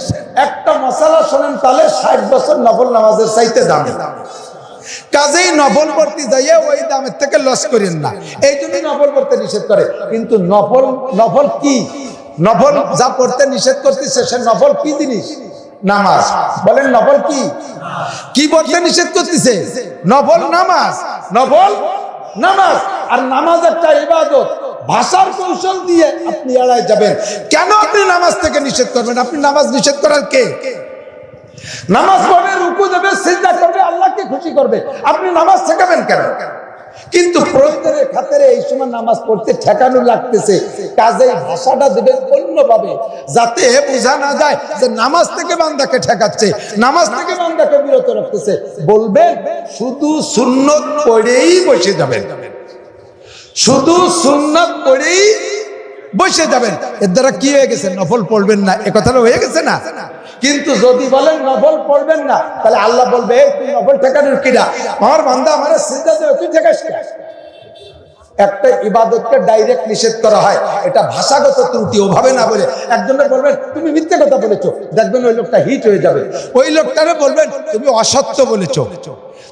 একটা মশালা শোনেন, তাহলে 60 বছর নফল নামাজের চাইতে দামি। কাজেই নফল পড়তে যাইয়ে ওই দামের থেকে লস করেন না, এই জন্যই নফল পড়তে নিষেধ করে। কিন্তু নফল কি? নফল যা পড়তে নিষেধ করতেছে সে নফল কি জিনিস? নামাজ। বলেন নফল কি? কি পড়তে নিষেধ করতেছে? নফল নামাজ, নফল নামাজ। আর নামাজ একটা ইবাদত, ভাষার কৌশল দিয়ে আপনি এড়ায় যাবেন। কেন আপনি নামাজ থেকে নিষেধ করবেন? আপনি নামাজ নিষেধ করার কে? নামাজ পড়বে, রুকু দেবে, সিজদা করবে, আল্লাহকে খুশি করবে, আপনি নামাজ শেখাবেন কেন? কিন্তু প্রয়োজনের খাতিরে এই সময় নামাজ পড়তে ঠেকানো লাগতেছে, কাজেই ভাষাটা দেবেন অন্যভাবে, যাতে বোঝা না যায় যে নামাজ থেকে বান্দাকে ঠেকাচ্ছে, নামাজ থেকে বান্দাকে বিরত রাখতেছে। বলবেন শুধু সুন্নত পড়েই বসে যাবেন, শুধু সুন্নত পড়েই বসে যাবেন। এর দ্বারা কি হয়ে গেছে? নফল পড়বেন না, এ কথাটা হয়ে গেছে না? কিন্তু যদি বলেন নফল পড়বেন না, তাহলে আল্লাহ বলবে তুই নফল ঠেকানোর কিনা? আমার বান্দা আমার সিজদা দেবে, তুই ঠেকাস না। একটা ইবাদতকে ডাইরেক্ট নিষেধ করা হয়, এটা ভাষাগত ত্রুটি, ওভাবে না বলে। একজনে বলবেন তুমি মিথ্যে কথা বলেছো, দেখবেন ওই লোকটা হিট হয়ে যাবে। ওই লোকটারে বলবেন তুমি অসত্য বলেছো,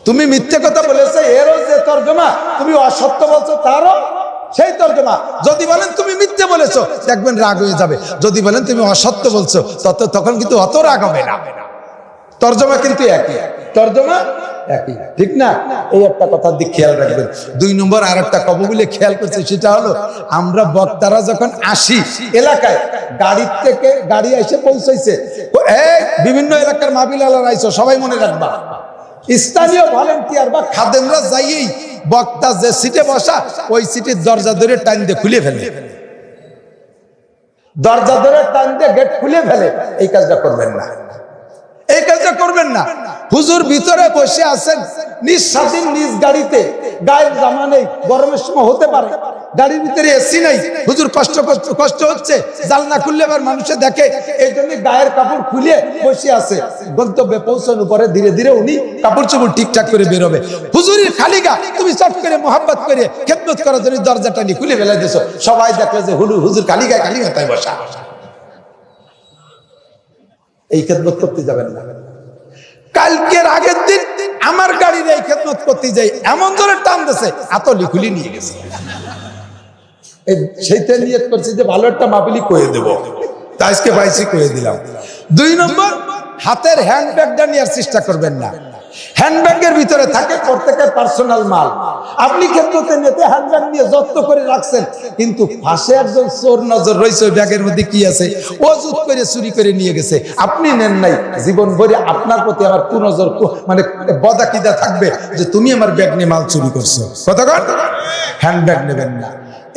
তুমি মিথ্যে কথা বলেছো, এরও যে তর্জমা, তুমি অসত্য বলছো তারও সেই তর্জমা। যদি বলেন তুমি মিথ্যে বলেছো, দেখবেন রাগ হয়ে যাবে। যদি বলেন তুমি অসত্য বলছো, তখন কিন্তু অত রাগ হবে না। তর্জমা কিন্তু একই, তর্জমা একই, ঠিক না? এই একটা কথার দিক খেয়াল রাখবেন। 2 নম্বর আর একটা কবু বলে খেয়াল করছে, সেটা হলো আমরা বক্তারা যখন আসি এলাকায়, গাড়ির থেকে গাড়ি এসে পৌঁছাইছে, বিভিন্ন এলাকার মাহফিল আলার আইছো, সবাই মনে রাখবা স্থানীয় ভলেন্টিয়ার বা খাদেমরা যাইয়েই বক্তা যে সিটে বসা, ওই সিটের দরজা ধরে টাইম দিয়ে খুলে ফেলে, দরজা ধরে টাইম দিয়ে গেট খুলে ফেলে। এই কাজটা করবেন না, এই কাজটা করবেন না। হুজুর ভিতরে বসে আছেন নিজ স্বাধীন নিজ গাড়িতে, গায়ের জামা নেই, গরমের সময় হতে পারে, গাড়ির ভিতরে এসি নাই, হুজুর কষ্ট হচ্ছে, জানলা খুললে আবার মানুষে দেখে, এই জন্য গায়ের কাপড় খুলে বসে আছে। গন্তব্যে পৌঁছানোর পরে ধীরে ধীরে উনি কাপড় চোপড় ঠিকঠাক করে বেরোবে। হুজুরের খালি গা, তুমি চট করে মোহাব্বত করে খেদমত করার জন্য দরজাটা নিয়ে খুলে ফেলে দিয়েছো, সবাই দেখলে যে হুজুর খালি গায়ে খালি মাথায় বসা। এই খেদমত করতে যাবেন না। কালকের আগের দিন আমার গাড়ির এই খেদমত করতে যাই, এমন ধরে টান দিয়েছে, এত লিখুলি নিয়ে গেছে। সেইটা নিয়ত করছি যে ভালো একটা মাহফিলি করে দেবো, তা আজকে পাইছি করে দিলাম। 2 নম্বর, হাতের হ্যান্ডব্যাগটা নেওয়ার চেষ্টা করবেন না। হ্যান্ডব্যাগের ভিতরে থাকে প্রত্যেকের পার্সোনাল মাল। আপনি ক্ষেত্রতে নিতে হ্যান্ডব্যাগ নিয়ে যত্ন করে রাখছেন, কিন্তু পাশে একজন চোর নজর রয়েছে, ওই ব্যাগের মধ্যে কি আছে ও জুত করে চুরি করে নিয়ে গেছে, আপনি নেন নাই। জীবন ভরে আপনার প্রতি আমার কুনজর, মানে বদাকিদা থাকবে যে তুমি আমার ব্যাগ নিয়ে মাল চুরি করছো। কতক্ষণ হ্যান্ডব্যাগ নেবেন না।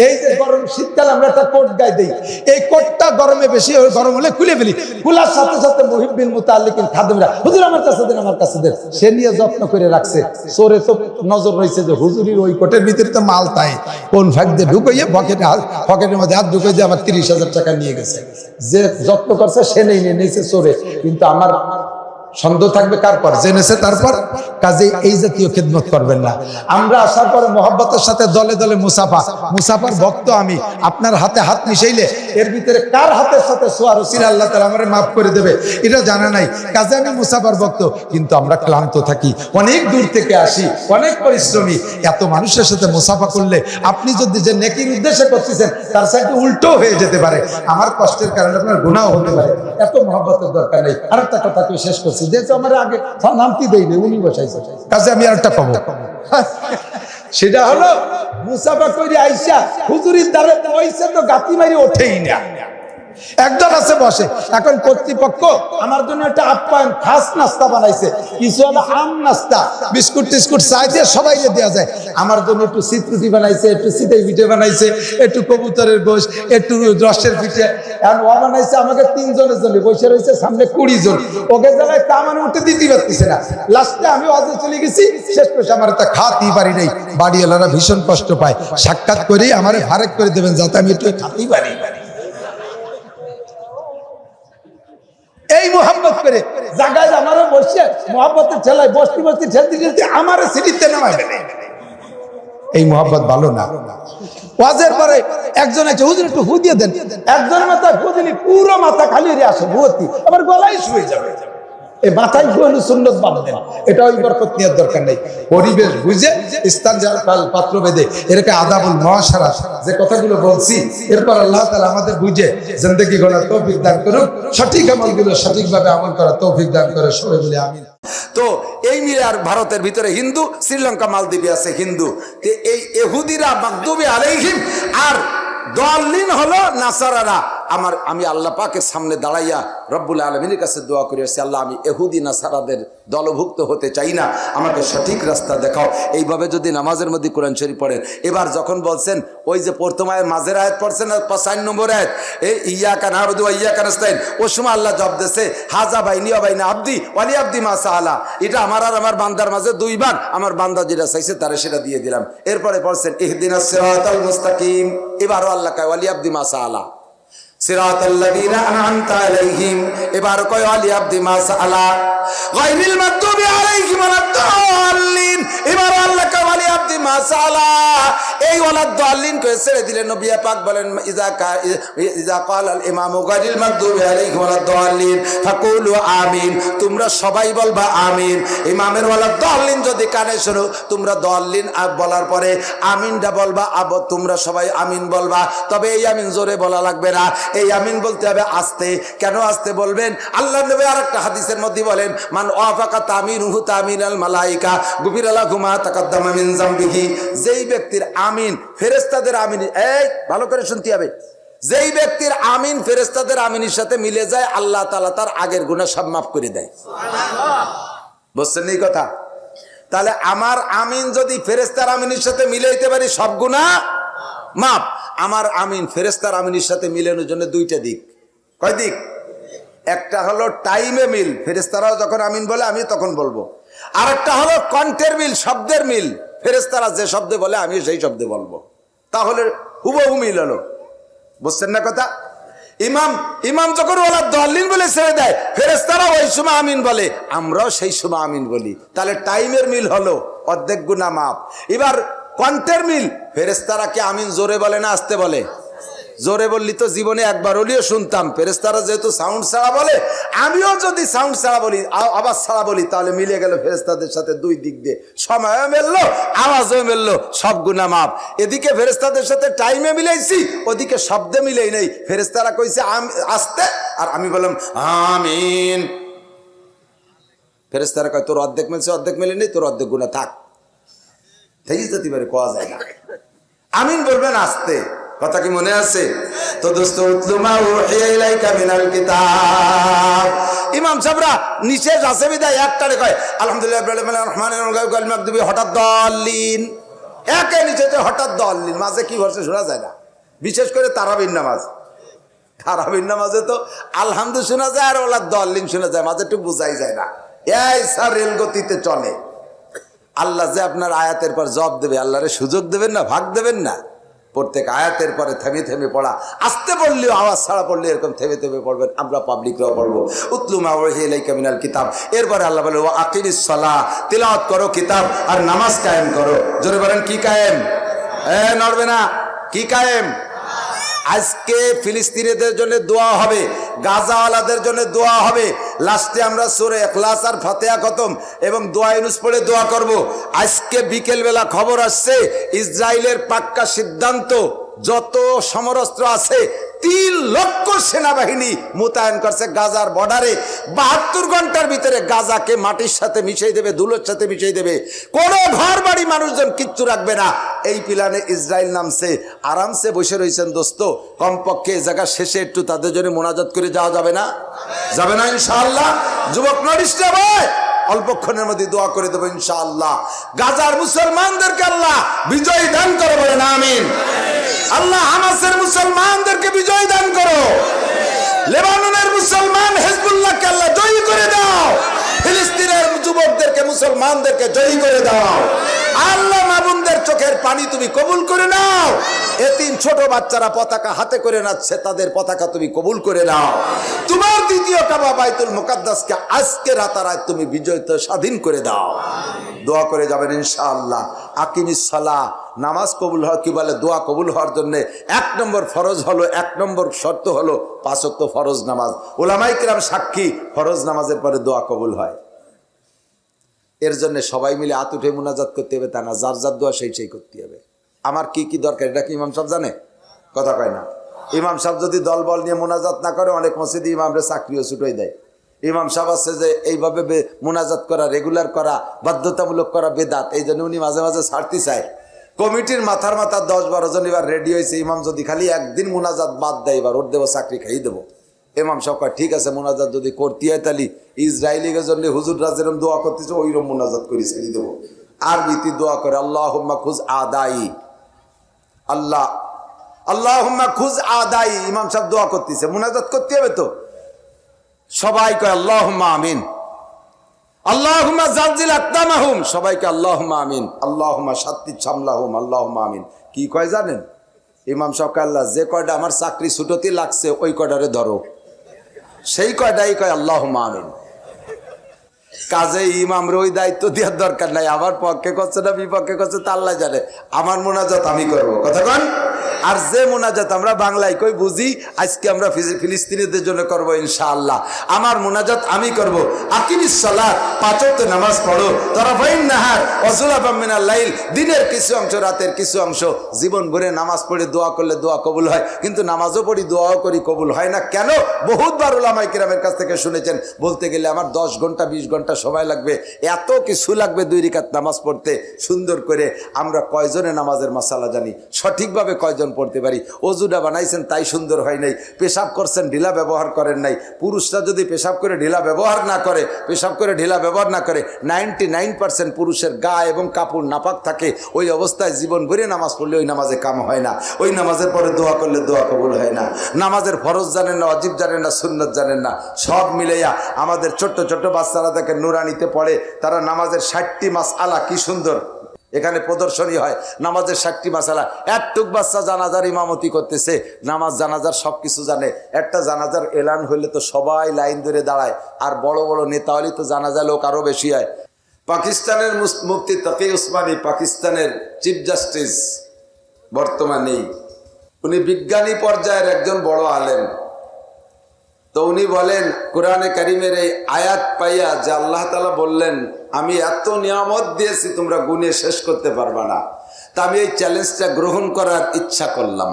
এই যে গরম শীতকাল আমরা একটা কোট গায়ে দিই, এই কোটটা গরমে বেশি গরম হলে খুলে ফেলি, খোলার সাথে সাথে মুহিব্বিন মুতাআল্লিকিন খাদেমরা হুজুর আমার কাছে দেন, আমার কাছে দেন, সে নিয়ে যত্ন করে রাখছে। চোরে তো নজর রয়েছে যে হুজুরির ওই কোটের ভিতরে তো মাল তাই, কোন ফাঁক দিয়ে ঢুকাইয়ে পকেটের মধ্যে হাত ঢুকাই দিয়ে আমার 30,000 টাকা নিয়ে গেছে। যে যত্ন করছে সে নিয়েছে চোরে, কিন্তু আমার সন্দেহ থাকবে কার পর, জেনেছে তারপর। কাজে এই জাতীয় খেদমত করবেন না। আমরা আসার পরে মোহাব্বতের সাথে দলে দলে মুসাফার ভক্ত আমি, আপনার হাতে হাত মিশাইলে এর ভিতরে কার হাতের সাথে সোয়ার ওসিলা আল্লাহ তাআলা আমারে মাফ করে দেবে এটা জানা নাই। কাজে আমি মুসাফার ভক্ত, কিন্তু আমরা ক্লান্ত থাকি, অনেক দূর থেকে আসি, অনেক পরিশ্রমী। এত মানুষের সাথে মুসাফা করলে আপনি যদি যে নেকির উদ্দেশ্যে করতেছেন তার সাথে উল্টো হয়ে যেতে পারে, আমার কষ্টের কারণে আপনার গুনাহ হতে পারে। এত মহব্বতের দরকার নেই। আর একটা কথা তুই শেষ করছি, যেহেতু আমার আগে নামটি দেয়নি, উনি বসাইছে, কাজে আমি আর একটা পাবো, সেটা হলো মুসাফা করে আইসা হুজুরির দ্বারে পয়সা তো গাতি মারি ওঠেই না। একদল আছে বসে, এখন কর্তৃপক্ষ আমার জন্য একটা আপ্যায়ন খাস নাস্তা বানাইছে, কিছু হলো আম নাস্তা, বিস্কুট টিস্কুট চাই দিয়ে সবাই দেওয়া যায়। আমার জন্য একটু সিটরুটি বানাইছে, একটু সিটাই পিঠে বানাইছে, একটু কবুতরের গোশ, একটু রসের পিঠে, এখন ও বানাইছে আমাকে 3 জনের জন্য, বসে রয়েছে সামনে 20 জন, ওকে জায়গায় কামান উঠে দিতে পারতেছে না। লাস্টে আমি অজে চলে গেছি, শেষ করে আমার তা খাতেই পারি নাই। বাড়িওয়ালারা ভীষণ কষ্ট পায়, সাক্ষাৎ করেই আমারে ফারেক করে দেবেন যাতে আমি একটু খাতেই পারি। এই মোহাম্মত করে জায়গায় আমারও বসে মোহাম্মতের ঠেলায় বসতে বসতে ঠেলতে ঠেলতে আমার সিটিতে নামাই ফেলে। এই মোহাম্মত ভালো না। ওয়াজের পরে একজন আছে হুজুর একটু হু দিয়ে দেন, একজনের মাথায় হু দিলে পুরো মাথা খালি হয়ে আসে, ভর্তি, আবার গলায় শুয়ে যাবে। এই মাথায় হলো সুন্নত বাদ দেন, এটা ওই বরকত নেওয়ার দরকার নেই। পরিবেশ বুঝে স্থান পাত্র বেঁধে এরকে আদাবুল মুআশারা যে কথাগুলো বলছি, এরপর আল্লাহ তাআলা আমাদের বুঝে জিন্দেগি গড়ার তৌফিক দান করুন, সঠিক আমলগুলো সঠিকভাবে আমল করার তৌফিক দান করে, সবাই বলে আমিন। তো এই মিলে আর ভারতের ভিতরে হিন্দু, শ্রীলঙ্কা মালদ্বীপে আছে হিন্দু, এই ইহুদিরা মাগদুবি আলাইহিম আর দলিন হলো নাসারারা। আমি আল্লাহ পাকের সামনে দাঁড়াইয়া রব্বুল আলামিনের কাছে দোয়া করে আসছি, আল্লাহ আমি ইহুদি নাসারাদের দলভুক্ত হতে চাই না, আমাকে সঠিক রাস্তা দেখাও। এইভাবে যদি নামাজের মধ্যে কোরআন শরীফ পড়েন। এবার যখন বলছেন ওই যে প্রথম আয়াত মাঝের আয়াত পড়ছেন না 5 নম্বর আয়াত, এই ইয়াকা না'বুদু ওয়া ইয়াকা নাস্তাইন, ওই সময় আল্লাহ জবাব দিয়েছে হাজা বাইনি ওয়া বাইনা আবদি ওয়া লি আবদি মা সাআলা, এটা আমার আর আমার বান্দার মাঝে 2 ভাগ, আমার বান্দা যেটা চাইছে তারে সেটা দিয়ে দিলাম। এরপরে পড়ছেন ইহদিনাস সিরাতাল মুস্তাকিম, এবারও আল্লাহ কয় ওয়া লি আবদি মা সাআলা সিরাতাল্লাযীনা আন'আমতা আলাইহিম, এবার কয় ওয়া লি আবদি মা সাআলা গায়রিল মাগদুবি আলাইহিম ওয়ালাদ-দাল্লিন, এবার আল্লাহ কয় ওয়া লি আবদি মা সাআলা, এই ওয়ালাদ-দাল্লিন কয়ে ছেড়ে দিলেন। নবী পাক বলেন ইযা ক্বাল আল ইমামু গায়রিল মাগদুবি আলাইহিম ওয়ালাদ-দাল্লিন ফাকুলু আমিন, তোমরা সবাই বলবা আমিন। ইমামের ওয়ালাদ-দাল্লিন যদি কানে শোনো, তোমরা দাল্লিন বলার পরে আমিনটা বলবা, তোমরা সবাই আমিন বলবা। তবে এই আমিন জোরে বলা লাগবে না, এই আমিন বলতে হবে আস্তে। কেন আস্তে বলবেন? আল্লাহ নবী আরেকটা হাদিসের মধ্যে বলেন মান ওয়াফাকা তামিনুহু তামিনাল মালাইকা গুফিরা লাহু মা তাকাদ্দামা মিন যামবিহি, যেই ব্যক্তির আমিন ফেরেশতাদের আমিন, এই ভালো করে শুনতে হবে, যেই ব্যক্তির আমিন ফেরেশতাদের আমিনের সাথে মিলে যায়, আল্লাহ তাআলা তার আগের গুনাহ সব মাফ করে দেয়। সুবহানাল্লাহ, বুঝছেন এই কথা? তাহলে আমার আমিন যদি ফেরেশতার আমিনের সাথে মিলাইতে পারি, সব গুনাহ মাফ। আমার আমিন ফেরেশতার আমিনের সাথে মিলানোর জন্য 2টা দিক। কয় দিক? একটা হলো টাইমে মিল, ফেরেশতারাও যখন আমিন বলে আমি তখন বলবো। আর একটা হলো কণ্ঠের মিল, শব্দের মিল, ফেরেশতারা যে শব্দে বলে আমি সেই শব্দে বলবো, তাহলে হুবহু মিল হলো। বুঝছেন না কথা? ইমাম যখন ওয়ালাদ-দাল্লিন বলে ছেড়ে দেয়, ফেরেশতারা ওই সময় আমিন বলে, আমরাও সেই সময় আমিন বলি, তাহলে টাইমের মিল হলো, অর্ধেক গুনাহ মাফ। এবার কণ্ঠের মিল, ফেরেশতারা কি আমিন জোরে বলে না আস্তে বলে? জোরে বললি তো জীবনে একবার হলেও শুনতাম। ফেরেশতারা যেহেতু সাউন্ড ছাড়া বলে, আমিও যদি সাউন্ড ছাড়া বলি, আওয়াজ ছাড়া বলি, তাহলে মিলে গেল ফেরেশতাদের সাথে 2 দিক দিয়ে, সময়ও মিললো আওয়াজও মিললো, সব গুনাহ মাফ। এদিকে ফেরেশতাদের সাথে টাইমে মিলাইছি, ওদিকে শব্দে মিলাই নেই। ফেরেশতারা কইছে আস্তে, আর আমি বললাম আমিন। ফেরেশতারা কয় তোর অর্ধেক মিলছে, অর্ধেক মিলে নেই, তোর অর্ধেক গুনাহ থাক, তাই যেতে পারে, কোয়া যায় না। আমিন বলবেন আস্তে, কথা কি মনে আছে? তো দোস্ত উতলুমা উহিয়া ইলাইকা মিনাল কিতাব, ইমাম সাহেবরা নিচে আছে বিদায় একটারে কয় আলহামদুলিল্লাহ রাব্বিল আলামিন রহমানির রহিম মাগদুবি হঠাৎ দাল্লিন, একে নিচে হঠাৎ দাল্লিন, মাঝে কি হচ্ছে শোনা যায় না। বিশেষ করে তারাবির নামাজ, তারাবির নামাজে তো আলহামদু শোনা যায় আর ওলা দাল্লিন শোনা যায়, মাঝে একটু বোঝাই যায় না। এই স্যার রেল গতিতে চলে। আল্লাহ যে আপনার আয়াতের পর জবাব দেবে, আল্লাহরে সুযোগ দেবেন না, ভাগ দেবেন না। প্রত্যেক আয়াতের পরে থেমে থেমে পড়া, আস্তে পড়লেও আওয়াজ ছাড়া পড়লে এরকম থেমে থেমে পড়বেন। আমরা পাবলিকরাও পড়বো উতলু মা উহিয়া ইলাইকা মিনাল কিতাব। এরপরে আল্লাহ বলে ওয়া আকিমিস সালাহ, তিলাওয়াত করো কিতাব আর নামাজ কায়েম করো। জোরে বলেন কি কায়েম? নড়বে না, কি কায়েম? আজকে ফিলিস্তিনিদের জন্য দোয়া হবে, গাজাওয়ালাদের জন্য দোয়া হবে। লাস্টে আমরা সূরা ইখলাস আর ফাতিহা খতম এবং দোয়া ইউনুস পড়ে দোয়া করব। আজকে বিকেলবেলা খবর আসছে ইসরায়েলের পাক্কা সিদ্ধান্ত, যত সমরাস্ত্র আছে 3 লক্ষ সেনাবাহিনী মোতায়েন করছে গাজার বর্ডারে। 72 ঘন্টার ভিতরে গাজাকে মাটির সাথে মিশিয়ে দেবে, ধুলোর সাথে মিশিয়ে দেবে, কোনো ঘর বাড়ি মানুষজন কিচ্ছু রাখবে না। এই প্ল্যানে ইসরায়েল নামছে, আরামসে বসে রয়েছেন দোস্ত। কমপক্ষে এই জায়গা শেষে একটু তাদের জন্য মোনাজাত করে যাওয়া যাবে না? যাবে না ইনশাআল্লাহ? যুবক নরিশরা ভাই, অল্পক্ষণের মধ্যে দোয়া করে দেবো ইনশাআল্লাহ। গাজার মুসলমানদেরকে আল্লাহ বিজয় দান করে, বলেন আমিন। আল্লাহ হামাসের মুসলমানদেরকে বিজয় দান করো। লেবাননের মুসলমান হিজবুল্লাহকে আল্লাহ জয়ী করে দাও। ফিলিস্তিনের যুবকদেরকে মুসলমানদেরকে জয়ী করে দাও। আল্লাহ মাবুনদের চোখের পানি তুমি কবুল করে নাও। এতিম ছোট বাচ্চারা পতাকা হাতে করে নাচছে, তাদের পতাকা তুমি কবুল করে নাও। তোমার দ্বিতীয় কাবা বাইতুল মুকাদ্দাসকে আজকে রাতারাত তুমি বিজয়িত স্বাধীন করে দাও। দোয়া করে যাবেন ইনশাআল্লাহ। আকিমিস সালাহ, নামাজ কবুল হয়, কি বলে দোয়া কবুল হওয়ার জন্য 1 নম্বর ফরজ হলো, 1 নম্বর শর্ত হলো 5 ওয়াক্ত ফরজ নামাজ। উলামায়ে কিরাম সাক্ষী, ফরজ নামাজের পরে দোয়া কবুল হয়। এর জন্য সবাই মিলে হাত উঠে মুনাজাত করতে হবে তা না, যার যার দোয়া সেই করতে হবে। আমার কি কি দরকার এটা কি ইমাম সাহেব জানে? কথা কয় না। ইমাম সাহেব যদি দল বল নিয়ে মুনাজাত না করে, অনেক মসজিদে ইমামরা চাকরিও ছুটাই দেয়। ইমাম সাহেব আছে যে এইভাবে মুনাজাত করা, রেগুলার করা, বাধ্যতামূলক করা বেদাত, এই জন্য উনি মাঝে মাঝে ছাড়তে চায়। কমিটির মাথার 10-12 জন এবার রেডি হয়েছে, ইমাম যদি খালি একদিন মুনাজাত বাদ দেয় এবার ওর দেবো, চাকরি খাইয়ে দেবো। ইমাম সাহেব কয় ঠিক আছে, মুনাজাত যদি করতে হয় তাহলে ইসরায়েলের জন্য হুজুররা যেরকম দোয়া করতেছে ওইরকম মুনাজাত করে ছেড়ে দেবো। আরবিতে দোয়া করে আল্লাহুম্মা খুজ আদাই, আল্লাহুম্মা খুজ আদাই। ইমাম সাহেব দোয়া করতেছে, মুনাজাত করতে হবে তো, সবাই কয় আল্লাহুম্মা আমিন, আল্লাহুম্মা জালজিল আকদামাহুম, সবাইকে আল্লাহুম্মা আমিন, আল্লাহুম্মা শাত্তিত শামলাহুম, আল্লাহুম্মা আমিন। কি কয় জানেন? ইমাম সাহেব কয় আল্লাহ যে কয়টা আমার চাকরি ছুটোতে লাগছে ওই কয়টারে ধরো, সেই কয়টাই কয় আল্লাহুম্মা আমিন। কাজে ইমামরে ওই দায়িত্ব দেওয়ার দরকার নাই, আমার পক্ষে করছে না বিপক্ষে করছে তা আল্লাহ জানে। আমার মোনাজাত আমি করবো, কথা কন। আর যে মোনাজাত আমরা বাংলায় কই বুঝি, আজকে আমরা ফিলিস্তিনিদের জন্য করবো ইনশাআল্লাহ। আমার মোনাজাত আমি করবো। আকিমিস সালাত, 5 ওয়াক্ত নামাজ পড়ো, তারাফাইন নাহার ওয়া যুলাফাম মিনাল লাইল, দিনের কিছু অংশ রাতের কিছু অংশ। জীবন ভরে নামাজ পড়ে দোয়া করলে দোয়া কবুল হয়, কিন্তু নামাজও পড়ি দোয়াও করি কবুল হয় না কেন? বহুতবার উলামায়ে কিরামের কাছ থেকে শুনেছেন, বলতে গেলে আমার 10 ঘন্টা 20 ঘন্টা সময় লাগবে, এত কিছু লাগবে 2 রাকাত নামাজ পড়তে সুন্দর করে। আমরা কয়জনে নামাজের মাসালা জানি, সঠিকভাবে কয়জন পড়তে পারি? অজুটা বানাইছেন তাই সুন্দর হয় নাই, পেশাব করছেন ঢিলা ব্যবহার করেন নাই। পুরুষরা যদি পেশাব করে ঢিলা ব্যবহার না করে, পেশাব করে ঢিলা ব্যবহার না করে, 99% পুরুষের গা এবং কাপড় নাপাক থাকে। ওই অবস্থায় জীবন ভরে নামাজ পড়লে ওই নামাজে কাম হয় না, ওই নামাজের পরে দোয়া করলে দোয়া কবুল হয় না। নামাজের ফরজ জানেন না, ওয়াজিব জানেন না, সুন্নত জানেন না, সব মিলাইয়া আমাদের ছোট্ট ছোট্ট বাচ্চারা দেখে নুরানিতে পড়ে, তারা নামাজের 60টি মাসআলা কি সুন্দর এখানে প্রদর্শনী হয়, নামাজের 60টি মাসালা। একটুক বাচ্চা জানাজার ইমামতি করতেছে, নামাজ জানাজার সব কিছু জানে। একটা জানাজার এলান হইলে তো সবাই লাইন ধরে দাঁড়ায়, আর বড় বড় নেতা হলে তো জানাজা লোক আরো বেশি হয়। পাকিস্তানের মুফতি তাকি উসমানী, পাকিস্তানের চিফ জাস্টিস বর্তমানে, উনি বিজ্ঞানী পর্যায়ের একজন বড় আলেম। তো উনি বলেন কোরআনে কারিমের এই আয়াত পাইয়া যে আল্লাহ তাআলা বললেন আমি এত নিয়ামত দিয়েছি তোমরা গুণে শেষ করতে পারবা না, তা আমি এই চ্যালেঞ্জটা গ্রহণ করার ইচ্ছা করলাম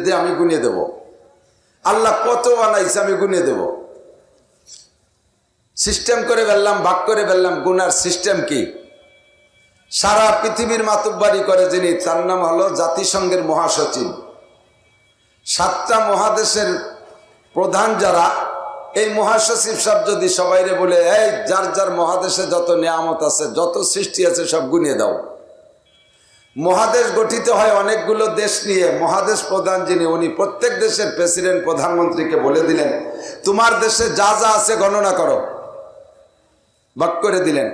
যে আমি গুণে দেব। আল্লাহ কত বানাইছে আমি গুণে দেব। সিস্টেম করে ফেললাম, ভাগ করে ফেললাম। গুনার সিস্টেম কি? সারা পৃথিবীর মাতুব্বারি করে যিনি, তার নাম হলো জাতিসংঘের মহাসচিব। 7টা মহাদেশের প্রধান যারা, এই মহাসচিব সব যদি সবাইরে বলে এই যার যার মহাদেশে যত নিয়ামত আছে, যত সৃষ্টি আছে সব গুনিয়ে দাও। মহাদেশ গঠিত হয় অনেকগুলো দেশ নিয়ে। মহাদেশ প্রধান যিনি, উনি প্রত্যেক দেশের প্রেসিডেন্ট প্রধানমন্ত্রীকে বলে দিলেন তোমার দেশে যা যা আছে গণনা করো, ভাগ করে দিলেন।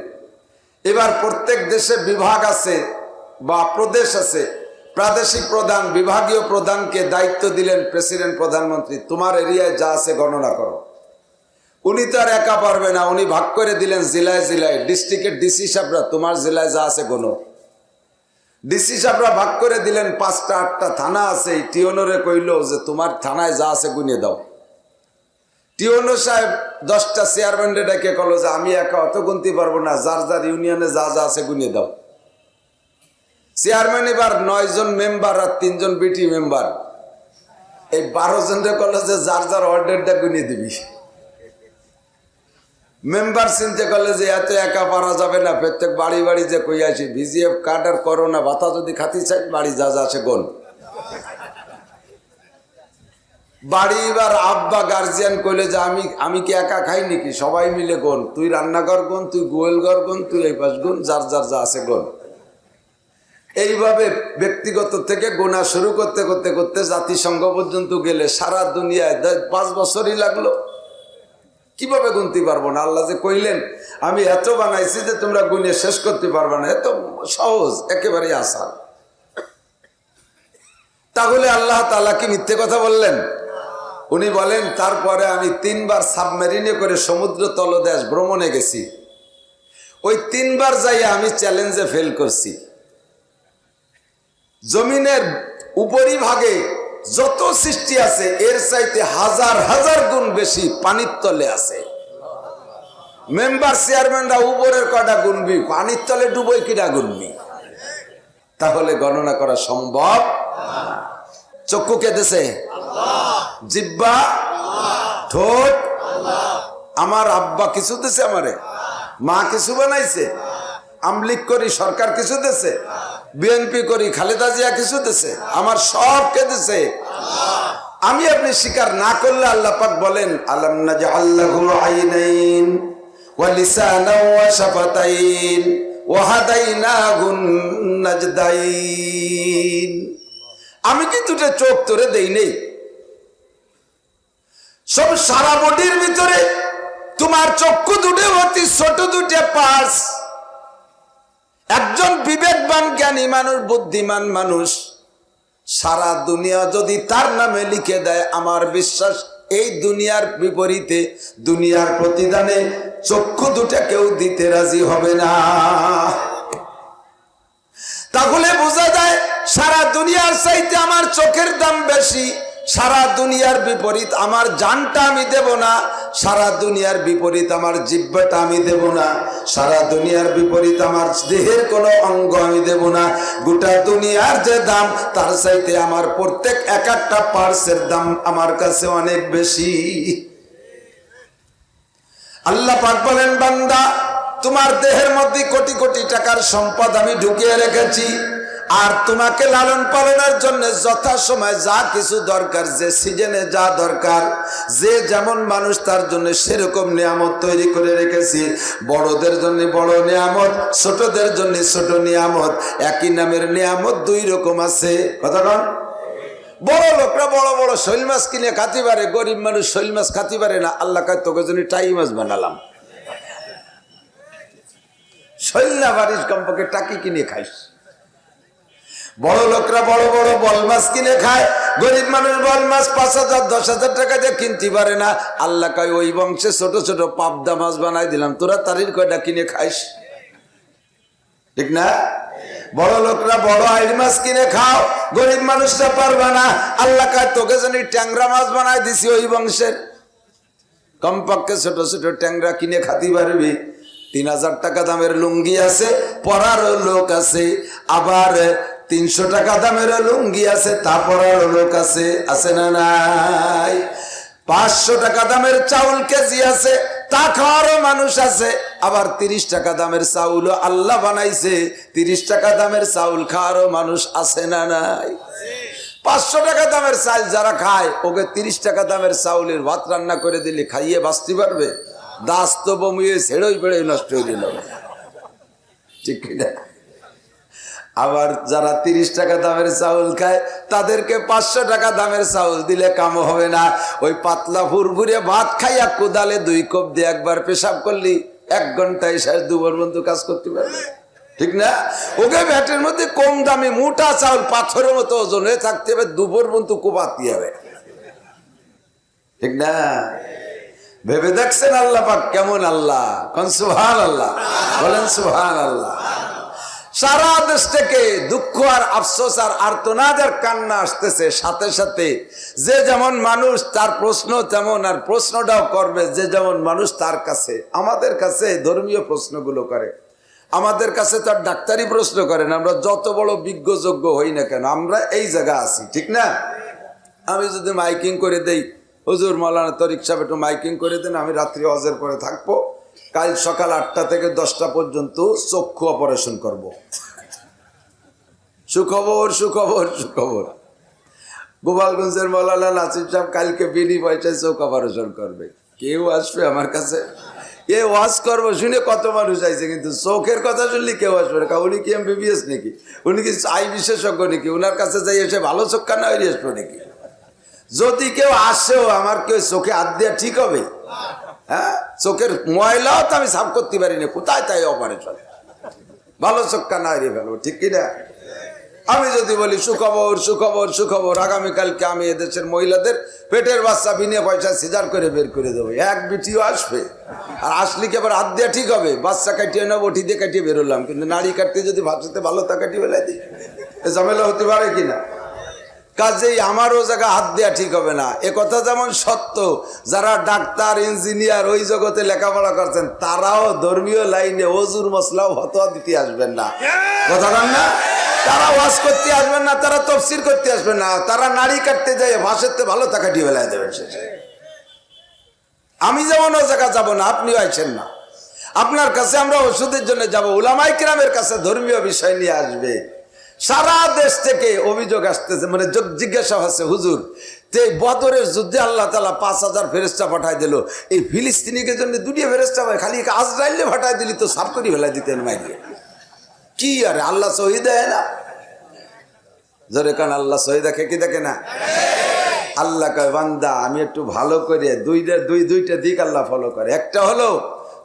এবার প্রত্যেক দেশে বিভাগ আছে বা প্রদেশ আছে, প্রাদেশিক প্রধান বিভাগীয় প্রধানকে দায়িত্ব দিলেন প্রেসিডেন্ট প্রধানমন্ত্রী, তোমার এরিয়ায় যা আছে গণনা করো। উনি তো আর একা পারবে না, উনি ভাগ করে দিলেন জেলায় জেলায়। ডিস্ট্রিক্টের ডিসি সাহেবরা তোমার জেলায় যা আছে গোনো। ডিসি সাহেবরা ভাগ করে দিলেন 5টা 8টা থানা আছে, টিওনরে কইল যে তোমার থানায় যা আছে গুনে দাও। টিওনো সাহেব 10টা চেয়ারম্যানরে ডেকে কল যে আমি একা অত গুনতে পারবো না, যার যার ইউনিয়নে যা যা আছে গুনে দাও। চেয়ারম্যান এবার 9 জন মেম্বার আর 3 জন বিটি মেম্বার, এই 12 জনরে কল যে যার যার অর্ডারটা গুনে দিবি। মেম্বার চিন্তা করলে যে এত একা পারা যাবে না, প্রত্যেক বাড়ি বাড়ি যে কই আসি ভিজিএফ কার্ড আর করোনা ভাতা যদি খাতি চাই বাড়ি যা যা আছে গোন। বাড়ি এবার আব্বা গার্জিয়ান কইলে যে আমি কি একা খাই নাকি, সবাই মিলে গোন। তুই রান্নাঘর গোন, তুই গোয়েল ঘর গোন, তুই এই পাশ গোন, যার যার যা আছে গোন। এইভাবে ব্যক্তিগত থেকে গোনা শুরু করতে করতে করতে জাতিসংঘ পর্যন্ত গেলে সারা দুনিয়ায় 5 বছরই লাগলো। কিভাবে গুনতে পারবো না? আল্লাহ যে কইলেন আমি এত বানাইছি যে তোমরা গুনে শেষ করতে পারবে না, এত সহজ, একেবারেই আসান। তাহলে আল্লাহ তাআলা কি মিথ্যে কথা বললেন? উনি বলেন তারপরে আমি 3 বার সাবমেরিনে করে সমুদ্র তলদেশ ভ্রমণে গেছি। ওই 3 বার যাইয়া আমি চ্যালেঞ্জে ফেল করছি। জমিনের উপরিভাগে যত সৃষ্টি আছে এর চাইতে হাজার হাজার গুণ বেশি পানির তলে আছে। মেম্বার চেয়ারম্যানরা উপরের কটা গুনবি, পানির তলে ডুবই কিনা গুনবি? তাহলে গণনা করা সম্ভব। চক্ষু কে দেশে? জিহ্বা, ঠোঁট। আমার আব্বা কিছু দেশে, আমারে মা কিছু বানাইছে, আমলিক করি সরকার কিছু দেশে। বিএনপি করি, খালেদা জিয়া কিছু দিছে? আমার সব কে দিছে? আমি আপনি স্বীকার না করলে আল্লাহ পাক বলেন আলাম নাজআল লাহু আইনাইন ওয়া লিসানান ওয়া শাফাতাইন ওয়া হাদাইনাহুন নাজদাইন। আমি কি দুটো চোখ তোরে দেই নেই? সব সারা বডির ভিতরে তোমার চক্ষু দুটো অতি ছোট দুটো পার্টস। একজন বিবেকবান জ্ঞানী মানুষ, বুদ্ধিমান মানুষ সারা দুনিয়া যদি তার নামে লিখে দেয়, আমার বিশ্বাস এই দুনিয়ার বিপরীতে, দুনিয়ার প্রতিদানে চক্ষু দুটা কেউ দিতে রাজি হবে না। তাহলে বোঝা যায় সারা দুনিয়ার চাইতে আমার চোখের দাম বেশি। সারা দুনিয়ার বিপরীত আমার জানটা আমি দেব না, সারা দুনিয়ার বিপরীত আমার জিহ্বাটা আমি দেব না, সারা দুনিয়ার বিপরীত আমার দেহের কোনো অঙ্গ আমি দেব না। গোটা দুনিয়ার যে দাম তার চাইতে আমার প্রত্যেক এক একটা পার্টসের দাম আমার কাছে অনেক বেশি। আল্লাহ পাক বলেন, বান্দা তোমার দেহের মধ্যে কোটি কোটি টাকার সম্পদ আমি ঢুকিয়ে রেখেছি, আর তোমাকে লালন পালনের জন্য যথা সময় যা কিছু দরকার, যে সিজনে যা দরকার, যে যেমন মানুষ তার জন্য সেরকম নিয়ামত তৈরি করে রেখেছি। বড়দের জন্য বড় নিয়ামত, ছোটদের জন্য ছোট নিয়ামত। একই নামের নিয়ামত দুই রকম আছে। কথা বল। বড় লোকরা বড় বড় শৈল মাছ কিনে খাতে পারে, গরিব মানুষ শৈল মাছ খাতে পারে না। আল্লাহ কয় তোকে জন্য টাই মাছ বানালাম। শৈল না পারিস, কমপক্ষে টাকি কিনে খাইস। বড় লোকরা বড় বড় বল মাছ কিনে খায়, গরিব মানুষ বল মাছ 5,000 10,000 টাকা দিয়ে কিনতে পারে না। আল্লাহ কয় ওই বংশে ছোট ছোট পাবদা মাছ বানাই দিলাম, তোরা তারির কয়টা কিনে খাইস। ঠিক না? বড় লোকরা বড় আইড় মাছ কিনে খাও, গরিব মানুষরা পারবে না। আল্লাহ কয় তোকে জানি ট্যাংরা মাছ বানাই দিছি ওই বংশের। কমপক্ষে ছোট ছোট ট্যাংরা কিনে খাতে পারবি। 3,000 টাকা দামের লুঙ্গি আছে, পরারও লোক আছে। আবার 300 টাকা দামের লুঙ্গি আছে, তা পরারও লোক আছে। আছে না নাই? 500 টাকা দামের চাউল কেজি আছে, তা খাওয়ারও মানুষ আছে। আবার 30 টাকা দামের চাউল আল্লাহ বানাইছে, 30 টাকা দামের চাউল খাওয়ারও মানুষ আছে না নাই? 500 টাকা দামের চাল যারা খায়, ওকে 30 টাকা দামের চাউলের ভাত রান্না করে দিলে খাইয়ে বাঁচতে পারবে? দাস তো বমিয়ে ছেড়েই বেড়ে নষ্ট হয়ে গেল। ঠিক না? আবার যারা 30 টাকা দামের চাউল খায়, তাদেরকে 500 টাকা দামের চাউল দিলে কাম হবে না। ওই পাতলা ফুরফুরে ভাত খাইয়া কোদালে 2 কোপ দিয়ে একবার পেশাব করলি 1 ঘন্টায় শেষ, 2 বার বন্ধু কাজ করতে পারবে। ঠিক না? ওকে ভ্যাটের মধ্যে কম দামি মোটা চাউল পাথরের মতো ওজন হয়ে থাকতে হবে, 2 বার বন্ধু কোপাতে হবে। ঠিক না? ভেবে দেখছেন আল্লাহ পাক কেমন আল্লাহ? কোন সুবহানাল্লাহ, বলেন সুবহানাল্লাহ। সারা দেশ থেকে দুঃখ আর আফসোস আর আর্তনাদের কান্না আসতেছে, সাথে সাথে যে যেমন মানুষ তার প্রশ্ন তেমন, আর প্রশ্নটাও করবে যে যেমন মানুষ তার কাছে। আমাদের কাছে ধর্মীয় প্রশ্নগুলো করে, আমাদের কাছে তার ডাক্তারি প্রশ্ন করেন। আমরা যত বড় বিজ্ঞ যোগ্য হই না কেন, আমরা এই জায়গা আছি। ঠিক না? আমি যদি মাইকিং করে দেই, হুজুর মাওলানা তরিক সাহেব একটু মাইকিং করে দেন, আমি রাত্রি হজের পরে থাকবো, কাল সকাল 8টা থেকে 10টা পর্যন্ত চক্ষু অপারেশন করব। সুখবর সুখবর সুখবর, গোপালগঞ্জের মাওলানা নাসির সাহেব কালকে বিনি পয়সায় চোখ অপারেশন করবে। কেউ আসবে আমার কাছে? এ ওয়াজ করবো শুনে কত মানুষ আইছে, কিন্তু চোখের কথা শুনলে কেউ আসবে না। উনি কি MBBS নাকি? উনি কি আই বিশেষজ্ঞ নাকি? ওনার কাছে যাই এসে ভালো চোখ কান্না হয়ে আসবো নাকি? যদি কেউ আসেও আমার কেউ চোখে হাত দেওয়া ঠিক হবে? হ্যাঁ, চোখের ময়লাও তো আমি সাফ করতে পারি না, কোথায় তাই অপারেশন? ভালো চোখ কান্না হারিয়ে ফেলবো। ঠিক কিনা? আমি যদি বলি সুখবর সুখবর সুখবর, আগামীকালকে আমি এদেশের মহিলাদের পেটের বাচ্চা বিনা পয়সা সিজার করে বের করে দেবো, এক বিটিও আসবে। আর আসলে কি আবার হাত দেওয়া ঠিক হবে? বাচ্চা কাটিয়ে নেবো, বটি দিয়ে কাটিয়ে বেরোলাম, কিন্তু নারী কাটতে যদি ভাষাতে ভালো তা কাটিয়ে বেলা দিই, ঝামেলা হতে পারে কিনা? কাজেই আমারও জায়গা হাত দেওয়া ঠিক হবে না। এ কথা যেমন সত্য, যারা ডাক্তার ইঞ্জিনিয়ার ওই জগতে লেখাপড়া করছেন, তারাও ধর্মীয় লাইনে ওজুর মশলাও ফতোয়া দিতে আসবেন না। কথা বলেন না? তারা ওয়াজ করতে আসবেন না, তারা তাফসীর করতে আসবেন না, তারা নারী কাটতে যায় ভাষাতে ভালো তা কাটিয়ে বেলায় দেবেন শেষে। আমি যেমন ও জায়গা যাবো না, আপনিও আইছেন না। আপনার কাছে আমরা ওষুধের জন্য যাব, উলামায়ে কিরামের কাছে ধর্মীয় বিষয় নিয়ে আসবে। সারা দেশ থেকে অভিযোগ আসতেছে, মানে জিজ্ঞাসা হচ্ছে, হুজুর যে বদরের যুদ্ধে আল্লাহ তাআলা 5000 ফেরেশতা পাঠাই দিল, এই ফিলিস্তিনিকে জন্য 2টি ফেরেশতা পায়, খালি আজরাইলে পাঠাই দিলি তো সাফ করে ফেলাই দিতেন মাইরে। কি আরে আল্লাহ শহীদ দেয় না? জোরে কান আল্লাহ শহীদ দেখে কি দেখে না? আল্লাহ কয় বান্দা আমি একটু ভালো করে দুইটা দিক আল্লাহ ফলো করে। একটা হলো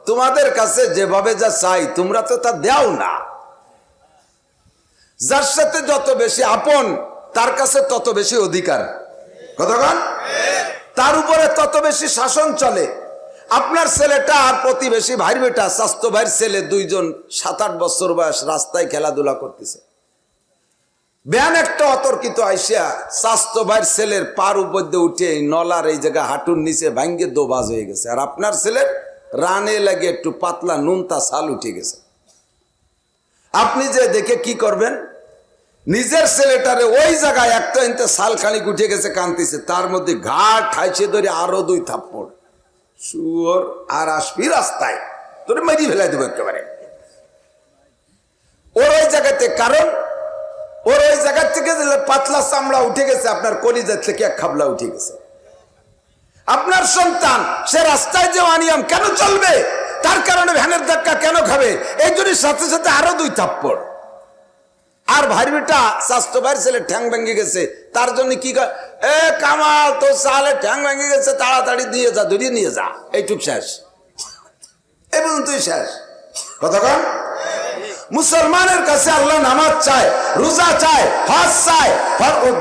তোমাদের কাছে যেভাবে যা চাই তোমরা তো তা দাও না। যার সাথে যত বেশি আপন তার কাছে তত বেশি অধিকার, কতক্ষণ তার উপরে তত বেশি শাসন চলে। আপনার ছেলেটা আর প্রতিবেশী ভাইয়ের বেটা, স্বাস্থ্য ভাইয়ের ছেলে, 2জন 7-8 বছর বয়স রাস্তায় খেলাধুলা করতেছে। ব্যান একটা অতর্কিত আইসা স্বাস্থ্য ভাইয়ের ছেলের পার উপর দিয়ে উঠে নলার এই জায়গা হাঁটুর নিচে ভাঙ্গে দোবাজ হয়ে গেছে। আর আপনার ছেলের রানে লাগে একটু পাতলা নুনতা ছাল উঠে গেছে। আপনি যে দেখে কি করবেন? নিজের ছেলেটারে ওই জায়গায় একটা ইনতে ছাল খানিক উঠে গেছে, কানতেছে, তার মধ্যে ঘাট ঠাইছে ধরে আরো 2 থাপ্পড়। শুয়োর আর আসবি রাস্তায়, তোরে মেরি ফেলাই দেবো একেবারে। ওর ওই জায়গাতে, কারণ ওর ওই জায়গার থেকে পাতলা চামড়া উঠে গেছে, আপনার কলিজার থেকে এক খাবলা উঠে গেছে। আপনার সন্তান সে রাস্তায় যে অনিয়ম কেন চলবে, তার কারণে ভ্যানের ধাক্কা কেন খাবে, এই জন্য সাথে সাথে আরো 2 থাপ্পড়। আর ভাই বেটা স্বাস্থ্য ভাইয়ের ছেলে ঠ্যাং ভেঙে গেছে, তার জন্য কি কয়, এ কামাল তোর সালে ঠ্যাং ভেঙে গেছে, তাড়াতাড়ি দিয়ে যা, ধরিয়ে নিয়ে যা, এইটুক শেষ, এবং তুই শেষ। কতক্ষণ? মুসলমানের কাছে আল্লাহ নামাজ চায়, রোজা চায়, হজ চায়,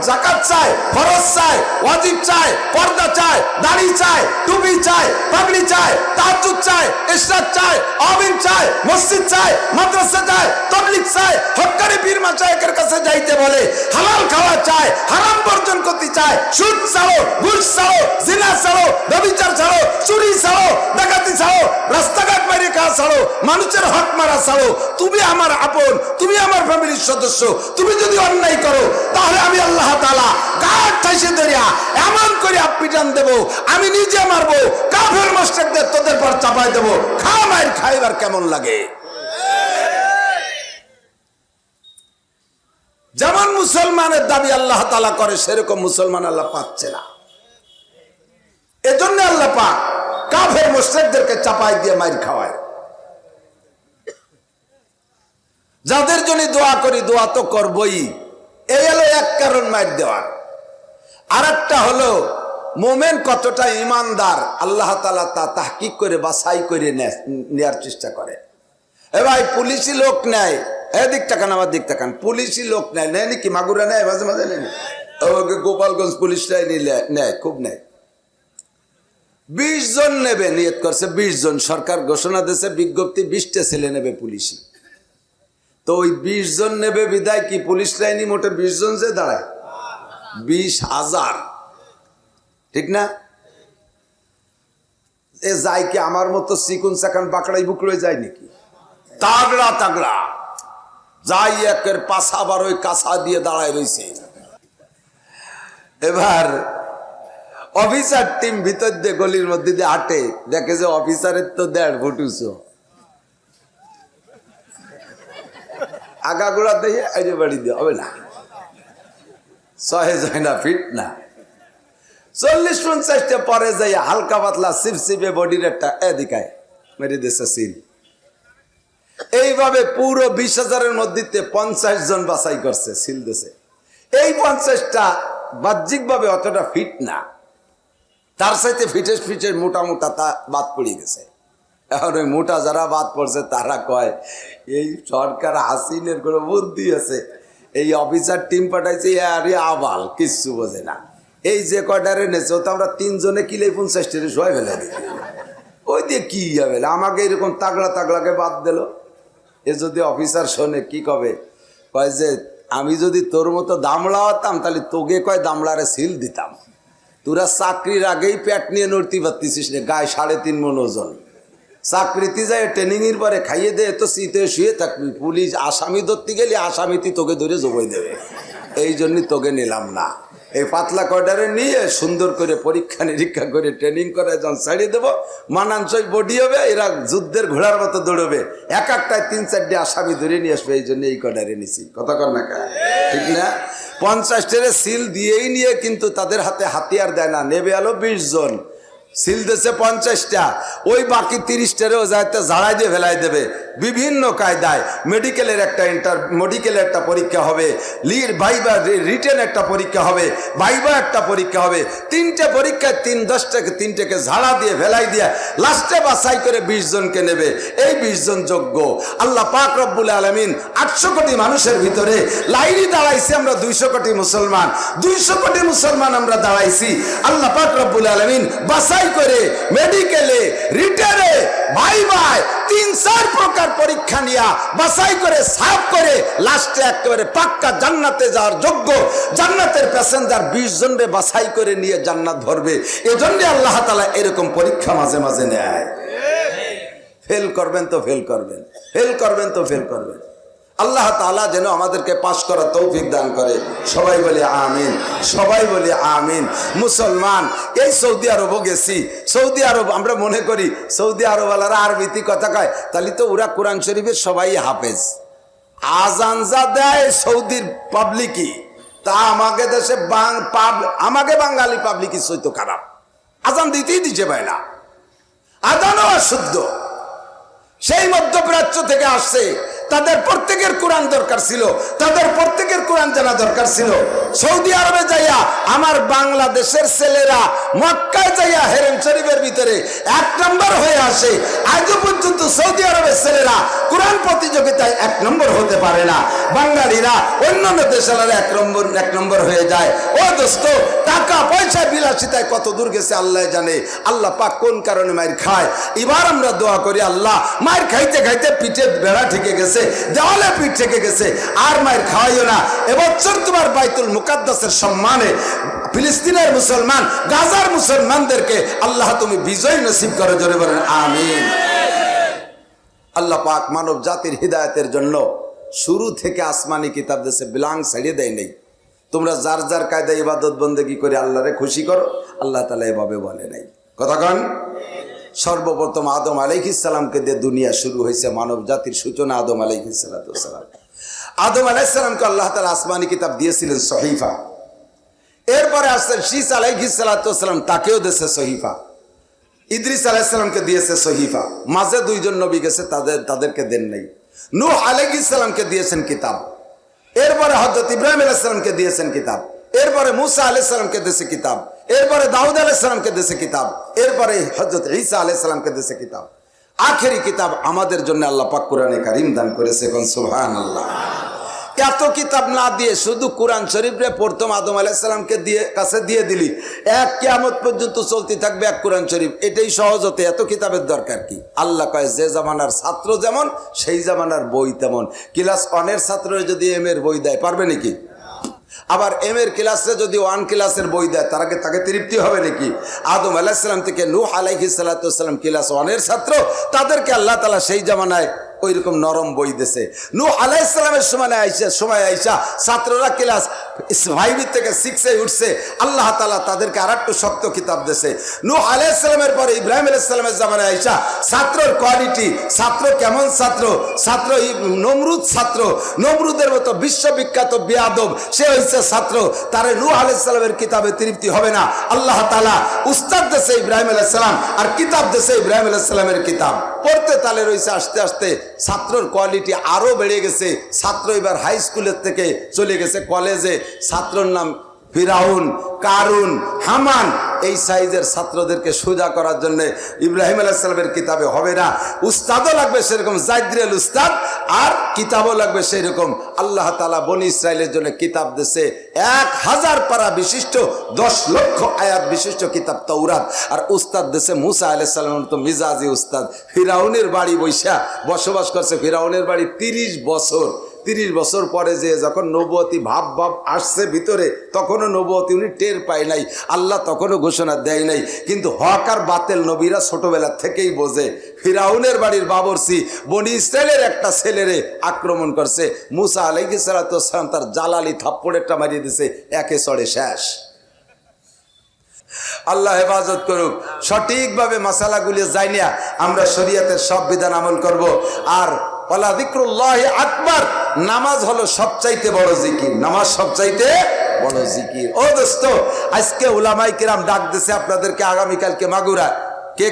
যাকাত চায়, ফরজ চায়, ওয়াজিব চায়, পর্দা চায়, দাড়ি চায়, টুপি চায়, পাগড়ি চায়, তাহাজ্জুদ চায়, ইশরাক চায়, আমিন চায়, মসজিদ চায়, মাদ্রাসা চায়, তাবলীগ চায়, হক্কানি পীর মাশায়েখের কাছে যাইতে বলে, হালাল খাওয়া চায়, হারাম বর্জন করতে চায়, সুদ ছাড়ো, ঘুষ ছাড়ো, জিনা ছাড়ো, ব্যভিচার ছাড়ো, চুরি ছাড়ো, ডাকাতি ছাড়ো, রাস্তাঘাট মারি খাওয়া ছাড়ো, মানুষের হক মারা ছাড়ো। তুমি আমার আপন, তুমি আমার ফ্যামিলির সদস্য, তুমি যদি অন্যায় করো তাহলে আমি আল্লাহ তাআলা গাঢ় ঠাইসে ধরিয়া এমন করে পিটান দেব, আমি নিজে মারবো, কাফের মুশরিকদের তোদের পর চাপাই দেব। খামাইর খাইবার কেমন লাগে? যেমন মুসলমানের দাবি আল্লাহ তাআলা করে, সেরকম মুসলমান আল্লাহ পাচ্ছে না। এজন্য আল্লাহ পাক কাফের মুশরিকদেরকে চাপাই দিয়ে মাইর খাওয়ায়। যাদের জন্য দোয়া করি, দোয়া তো করবই, এই হলো এক কারণ মাইর দেওয়ার। আর একটা হলো মোমেন কতটা ইমানদার আল্লাহ তাআলা তা তাহকিক করে বাছাই করে নেয়ার চেষ্টা করে। এ ভাই পুলিশি লোক নেয়, এদিক টাকান আমার দিক টাকান, পুলিশি লোক নেয়, নেয় নাকি মাগুরা নেয়, মাঝে মাঝে নেয়, গোপালগঞ্জ পুলিশটাই নেয়, খুব নেয়। 20 জন নেবে নিয়ত করছে, 20 জন সরকার ঘোষণা দিয়েছে, বিজ্ঞপ্তি 20টা ছেলে নেবে পুলিশি। তো ওই 20 জন নেবে বিদায় কি পুলিশ লাইনি মোটে 20 জন যে দাঁড়ায় 20,000, ঠিক না? এ যায় কি আমার মতো চিকুন চাকান বাকড়াই বুকড়ে যায় নাকি? তাগড়া তাগড়া যাই, একের পাশা আবার ওই কাঁচা দিয়ে দাঁড়ায় রয়েছে। এবার অফিসার টিম ভিতর দিয়ে গলির মধ্যে দিয়ে হাঁটে, দেখে যে অফিসারের তো 1.5 ফুট উঁচু, আগাগোড়া দিয়ে আইরে বাড়ি দিয়ে হবে না, 6 যায় না, ফিট না, 40-50টা পরে যাই হালকা পাতলা সিপসিপে বডির একটা এদিকায় মেরে দিয়েছে সিল। এইভাবে পুরো 20,000-এর মধ্যে 50 জন বাছাই করছে, সিল দিয়েছে। এই 50টা বাহ্যিকভাবে অতটা ফিট না, তার সাথে ফিটের মোটা মোটা তা বাদ পড়ে গেছে। এখন ওই মোটা যারা বাদ পড়ছে তারা কয় এই সরকার হাসিনের কোনো বুদ্ধি আছে, এই অফিসার টিম পাঠাইছে, আরে আবাল কিচ্ছু বোঝে না, এই যে কয়টারে নেছে তো আমরা 3 জনে কিলে 50টারে শোয় ফেলে দিই, ওই দিয়ে কি হবে, আমাকে এরকম তাগড়া তাগড়াকে বাদ দিল। এ যদি অফিসার শোনে কি কবে, কয় যে আমি যদি তোর মতো দামড়া হতাম তাহলে তোকে কয় দামড়ারে সিল দিতাম, তোরা চাকরির আগেই পেট নিয়ে নড়তে পারতিস না, গায়ে 3.5 মণ ওজন, চাকরিতে যায় ট্রেনিং এর পরে খাইয়ে দে তো শীতে শুয়ে থাকবি, পুলিশ আসামি ধরতে গেলে আসামিতি তোকে ধরে জবাই দেবে, এই জন্য তোকে নিলাম না। এই পাতলা কয়ডারে নিয়ে সুন্দর করে পরীক্ষা নিরীক্ষা করে ট্রেনিং করে যখন ছাড়িয়ে দেবো, মানানসই বডি হবে, এরা যুদ্ধের ঘোড়ার মতো দৌড়বে, এক একটায় 3-4টে আসামি ধরে নিয়ে আসবে। এই জন্য এই কয়ডারে নিছি, কথা কর না কা, ঠিক না? 50 সিল দিয়েই নিয়ে কিন্তু তাদের হাতে হাতিয়ার দেয় না, নেবে আলো 20 জন, সিল দিয়েছে 50টা, ওই বাকি 30টারেও যাইতে ঝাড়াই দিয়ে ফেলাই দেবে বিভিন্ন কায়দায়। মেডিকেলের একটা পরীক্ষা হবে, ভাইবা রিটেন একটা পরীক্ষা হবে, ভাইবা একটা পরীক্ষা হবে, 3টে পরীক্ষায় 10টাকে ঝাড়া দিয়ে ফেলাই দিয়ে লাস্টে বাছাই করে 20 জনকে নেবে। এই 20 জন যোগ্য। আল্লাহ পাক রব্বুল আলামিন 800 কোটি মানুষের ভিতরে লাইনে দাঁড়াইছি আমরা 200 কোটি মুসলমান, 200 কোটি মুসলমান আমরা দাঁড়াইছি। আল্লাহ পাক রব্বুল আলামিন বাছাই করে মেডিকেলে, রিটেনে, ভাইভায় 3-4 প্রকার পরীক্ষা নিয়ে বাছাই করে সাফ করে লাস্টে একেবারে পাক্কা জান্নাতে যাওয়ার যোগ্য জান্নাতের প্যাসেঞ্জার 20 জনরে বাছাই করে নিয়ে জান্নাত ভরবে। এজন্য আল্লাহ তাআলা এরকম পরীক্ষা মাঝে মাঝে নেয়। ফেল করবেন তো ফেল করবেন, ফেল করবেন তো ফেল করবেন। আল্লাহ তাআলা যেন আমাদেরকে পাশ করার তৌফিক দান করে। সবাই বলে আমিন, সবাই বলে আমিন। মুসলমান, এই সৌদি আরবও গেছি। সৌদি আরব আমরা মনে করি সৌদি আরবওয়ালারা আরবিতে কথা কয়, তাহলে তো ওরা কোরআন শরীফের সবাই হাফেজ। আজান যা দেয় সৌদির পাবলিকই, তা আমাকে দেশে আমাকে বাঙালি পাবলিকই সইতো খারাপ, আজান দিতেই দিচ্ছে পায় না, আজানও অশুদ্ধ। সেই মধ্যপ্রাচ্য থেকে আসছে, তাদের প্রত্যেকের কোরআন দরকার ছিল, তাদের প্রত্যেকের কোরআন জানা দরকার ছিল। সৌদি আরবে যাইয়া আমার বাংলাদেশের ছেলেরা মক্কায় যাইয়া হেরেম শরীফের ভিতরে 1 নম্বর হয়ে আসে। আজও পর্যন্ত সৌদি আরবের ছেলেরা কোরআন প্রতিযোগিতায় 1 নম্বর হতে পারে না। বাঙালিরা অন্যান্য দেশের 1 নম্বর হয়ে যায়। ও দোস্ত, টাকা পয়সা বিলাসিতায় কত দূর গেছে আল্লাহ জানে। আল্লাহ পাক কোন কারণে মাইর খায়। এবার আমরা দোয়া করি, আল্লাহ মাইর খাইতে খাইতে পিঠে বেড়া ঠেকে গেছে, দেওয়ালে পিঠ থেকে গেছে, আর মায়ের খাওয়াইও না। এবছর তোমার বাইতুল মুকাদ্দাসের সম্মানে ফিলিস্তিনের মুসলমান, গাজার মুসলমানদেরকে আল্লাহ তুমি বিজয় নসিব করো, জোরে বলেন আমিন। আল্লাহ পাক মানব জাতির হিদায়াতের জন্য শুরু থেকে আসমানি কিতাব দেশে বিলাং ছাড়িয়ে দেয় নেই। তোমরা যার যার কায়দায় ইবাদত বন্দেগী করে আল্লাহরে খুশি করো, আল্লাহ তাআলা এভাবে বলে নাই। কথা কন। সর্বপ্রথম আদম আলাইহিস সালামকে দিয়ে দুনিয়া শুরু হয়েছে, মানব জাতির সূচনা আদম আলাইহিস সালাম। আদম আলাইহিস সালামকে আল্লাহ তাআলা আসমানি কিতাব দিয়েছিলেন সহিফা। এরপরে আসছেন শীস আলাইহিস সালাম, তাকেও দিয়েছে সহিফা। ইদ্রিস আলাইহিস সালামকে দিয়েছে সহিফা। মাঝে 2 জন নবী গেছে, তাদেরকে দেন নাই। নূহ আলাইহিস সালামকে দিয়েছেন কিতাব। এরপরে হযরত ইব্রাহিম আলাইহিস সালামকে দিয়েছেন কিতাব। এরপরে মুসা আলাইহিস সালামকে দিয়েছে কিতাব। এরপরে দাউদ আলাইহিস সালামকে দিয়েছে কিতাব। এরপরে হযরত ঈসা আলাইহিস সালামকে দিয়েছে কিতাব। আখেরি কিতাব আমাদের জন্য আল্লাহ পাক কোরআনে কারীম দান করেছে, কোন সুবহানাল্লাহ। এত কিতাব না দিয়ে শুধু কোরআন শরীফে প্রথম আদম আলাইহিস সালামকে কাছে দিয়ে দিলি, এক কিয়ামত পর্যন্ত চলতে থাকবে এক কোরআন শরীফ। এটাই সহজ হতে এত কিতাবের দরকার কি? আল্লাহ কয়, যে জামানার ছাত্র যেমন সেই জামানার বই তেমন। ক্লাস 1 এর ছাত্ররা যদি এম এর বই দেয়, পারবে নাকি? আবার এম এর ক্লাসে যদি 1 ক্লাসের বই দেয়, তাকে তৃপ্তি হবে নাকি? আদম আলাইহিস সালাম থেকে নূহ আলাইহিস সালাম ক্লাস 1 এর ছাত্র, তাদেরকে আল্লাহ তাআলা সেই জামানায় ওইরকম নরম বই দিয়েছে। নূহ আলাইহিস সালামের সময় আইসা ছাত্ররা ক্লাস 5 থেকে 6 এ উঠছে, আল্লাহ তাআলা তাদেরকে আরেকটু শক্ত কিতাব দিয়েছে। নূহ আলাইহিস সালামের পরে ইব্রাহিম আলাইহিস সালামের জামানায় আইসা ছাত্রের কোয়ালিটি, ছাত্র কেমন ছাত্র, নমরুদ ছাত্র, নমরুদের মতো বিশ্ববিখ্যাত বেয়াদব সে হইছে ছাত্র, তারে নূহ আলাইহিস সালামের কিতাবে তৃপ্তি হবে না। আল্লাহ তাআলা উস্তাদ দিয়েছে ইব্রাহিম আলাইহিস সালাম, আর কিতাব দিয়েছে ইব্রাহিম আলাইহিস সালামের কিতাব। পড়তে তালে রয়েছে, আস্তে আস্তে ছাত্রের কোয়ালিটি আরো বেড়ে গেছে। ছাত্র এবার হাই স্কুলের থেকে চলে গেছে কলেজে। ছাত্রর নাম ফিরাউন, কারুন, হামান। এই সাইজের ছাত্রদেরকে সোজা করার জন্য ইব্রাহিম আলাইহিস সালামের কিতাবে হবে না। উস্তাদও লাগবে সেরকম জাইদ্রেল উস্তাদ, আর কিতাবও লাগবে সেই রকম। আল্লাহ তাআলা বনি ইসরাইলের জন্য কিতাব দিয়েছে 1000 পারা বিশিষ্ট 10 লক্ষ আয়াত বিশিষ্ট কিতাব তাওরাত। আর উস্তাদ দিয়েছে মুসা আলাইহিস সালামের তো মিজাজি উস্তাদ। ফিরাউনের বাড়ি বসবাস করছে, ফিরাউনের বাড়ি 30 বছর। 30 বছর পরে যে যখন নবুয়তি ভাব আসছে ভিতরে, তখনও নবুয়তি উনি টের পায় নাই, আল্লাহ তখনও ঘোষণা দেয় নাই। কিন্তু হক আর বাতেল নবীরা ছোটবেলা থেকেই বোঝে। ফিরাউনের বাড়ির বাবরসি বনি ইসরায়েলের একটা ছেলেরে আক্রমণ করছে, মুসা আলাইহিস সালাতু ওয়াস সালাম তার জালালি থাপ্পড়েরটা মারিয়ে দিছে, একে চড়ে শেষ। আল্লাহ হেফাজত করুক। সঠিকভাবে মাসালাগুলি জানিয়া আমরা শরীয়তের সব বিধান আমল করব। আর ওয়ালা যিকরুল্লাহি আকবার, নামাজ হলো সবচাইতে বড় জিকির, নামাজ সবচাইতে বড় জিকির। ও দোস্ত, আজকে উলামায়ে কিরাম ডাক দিছে আপনাদেরকে আগামীকালকে মাগুরা। কে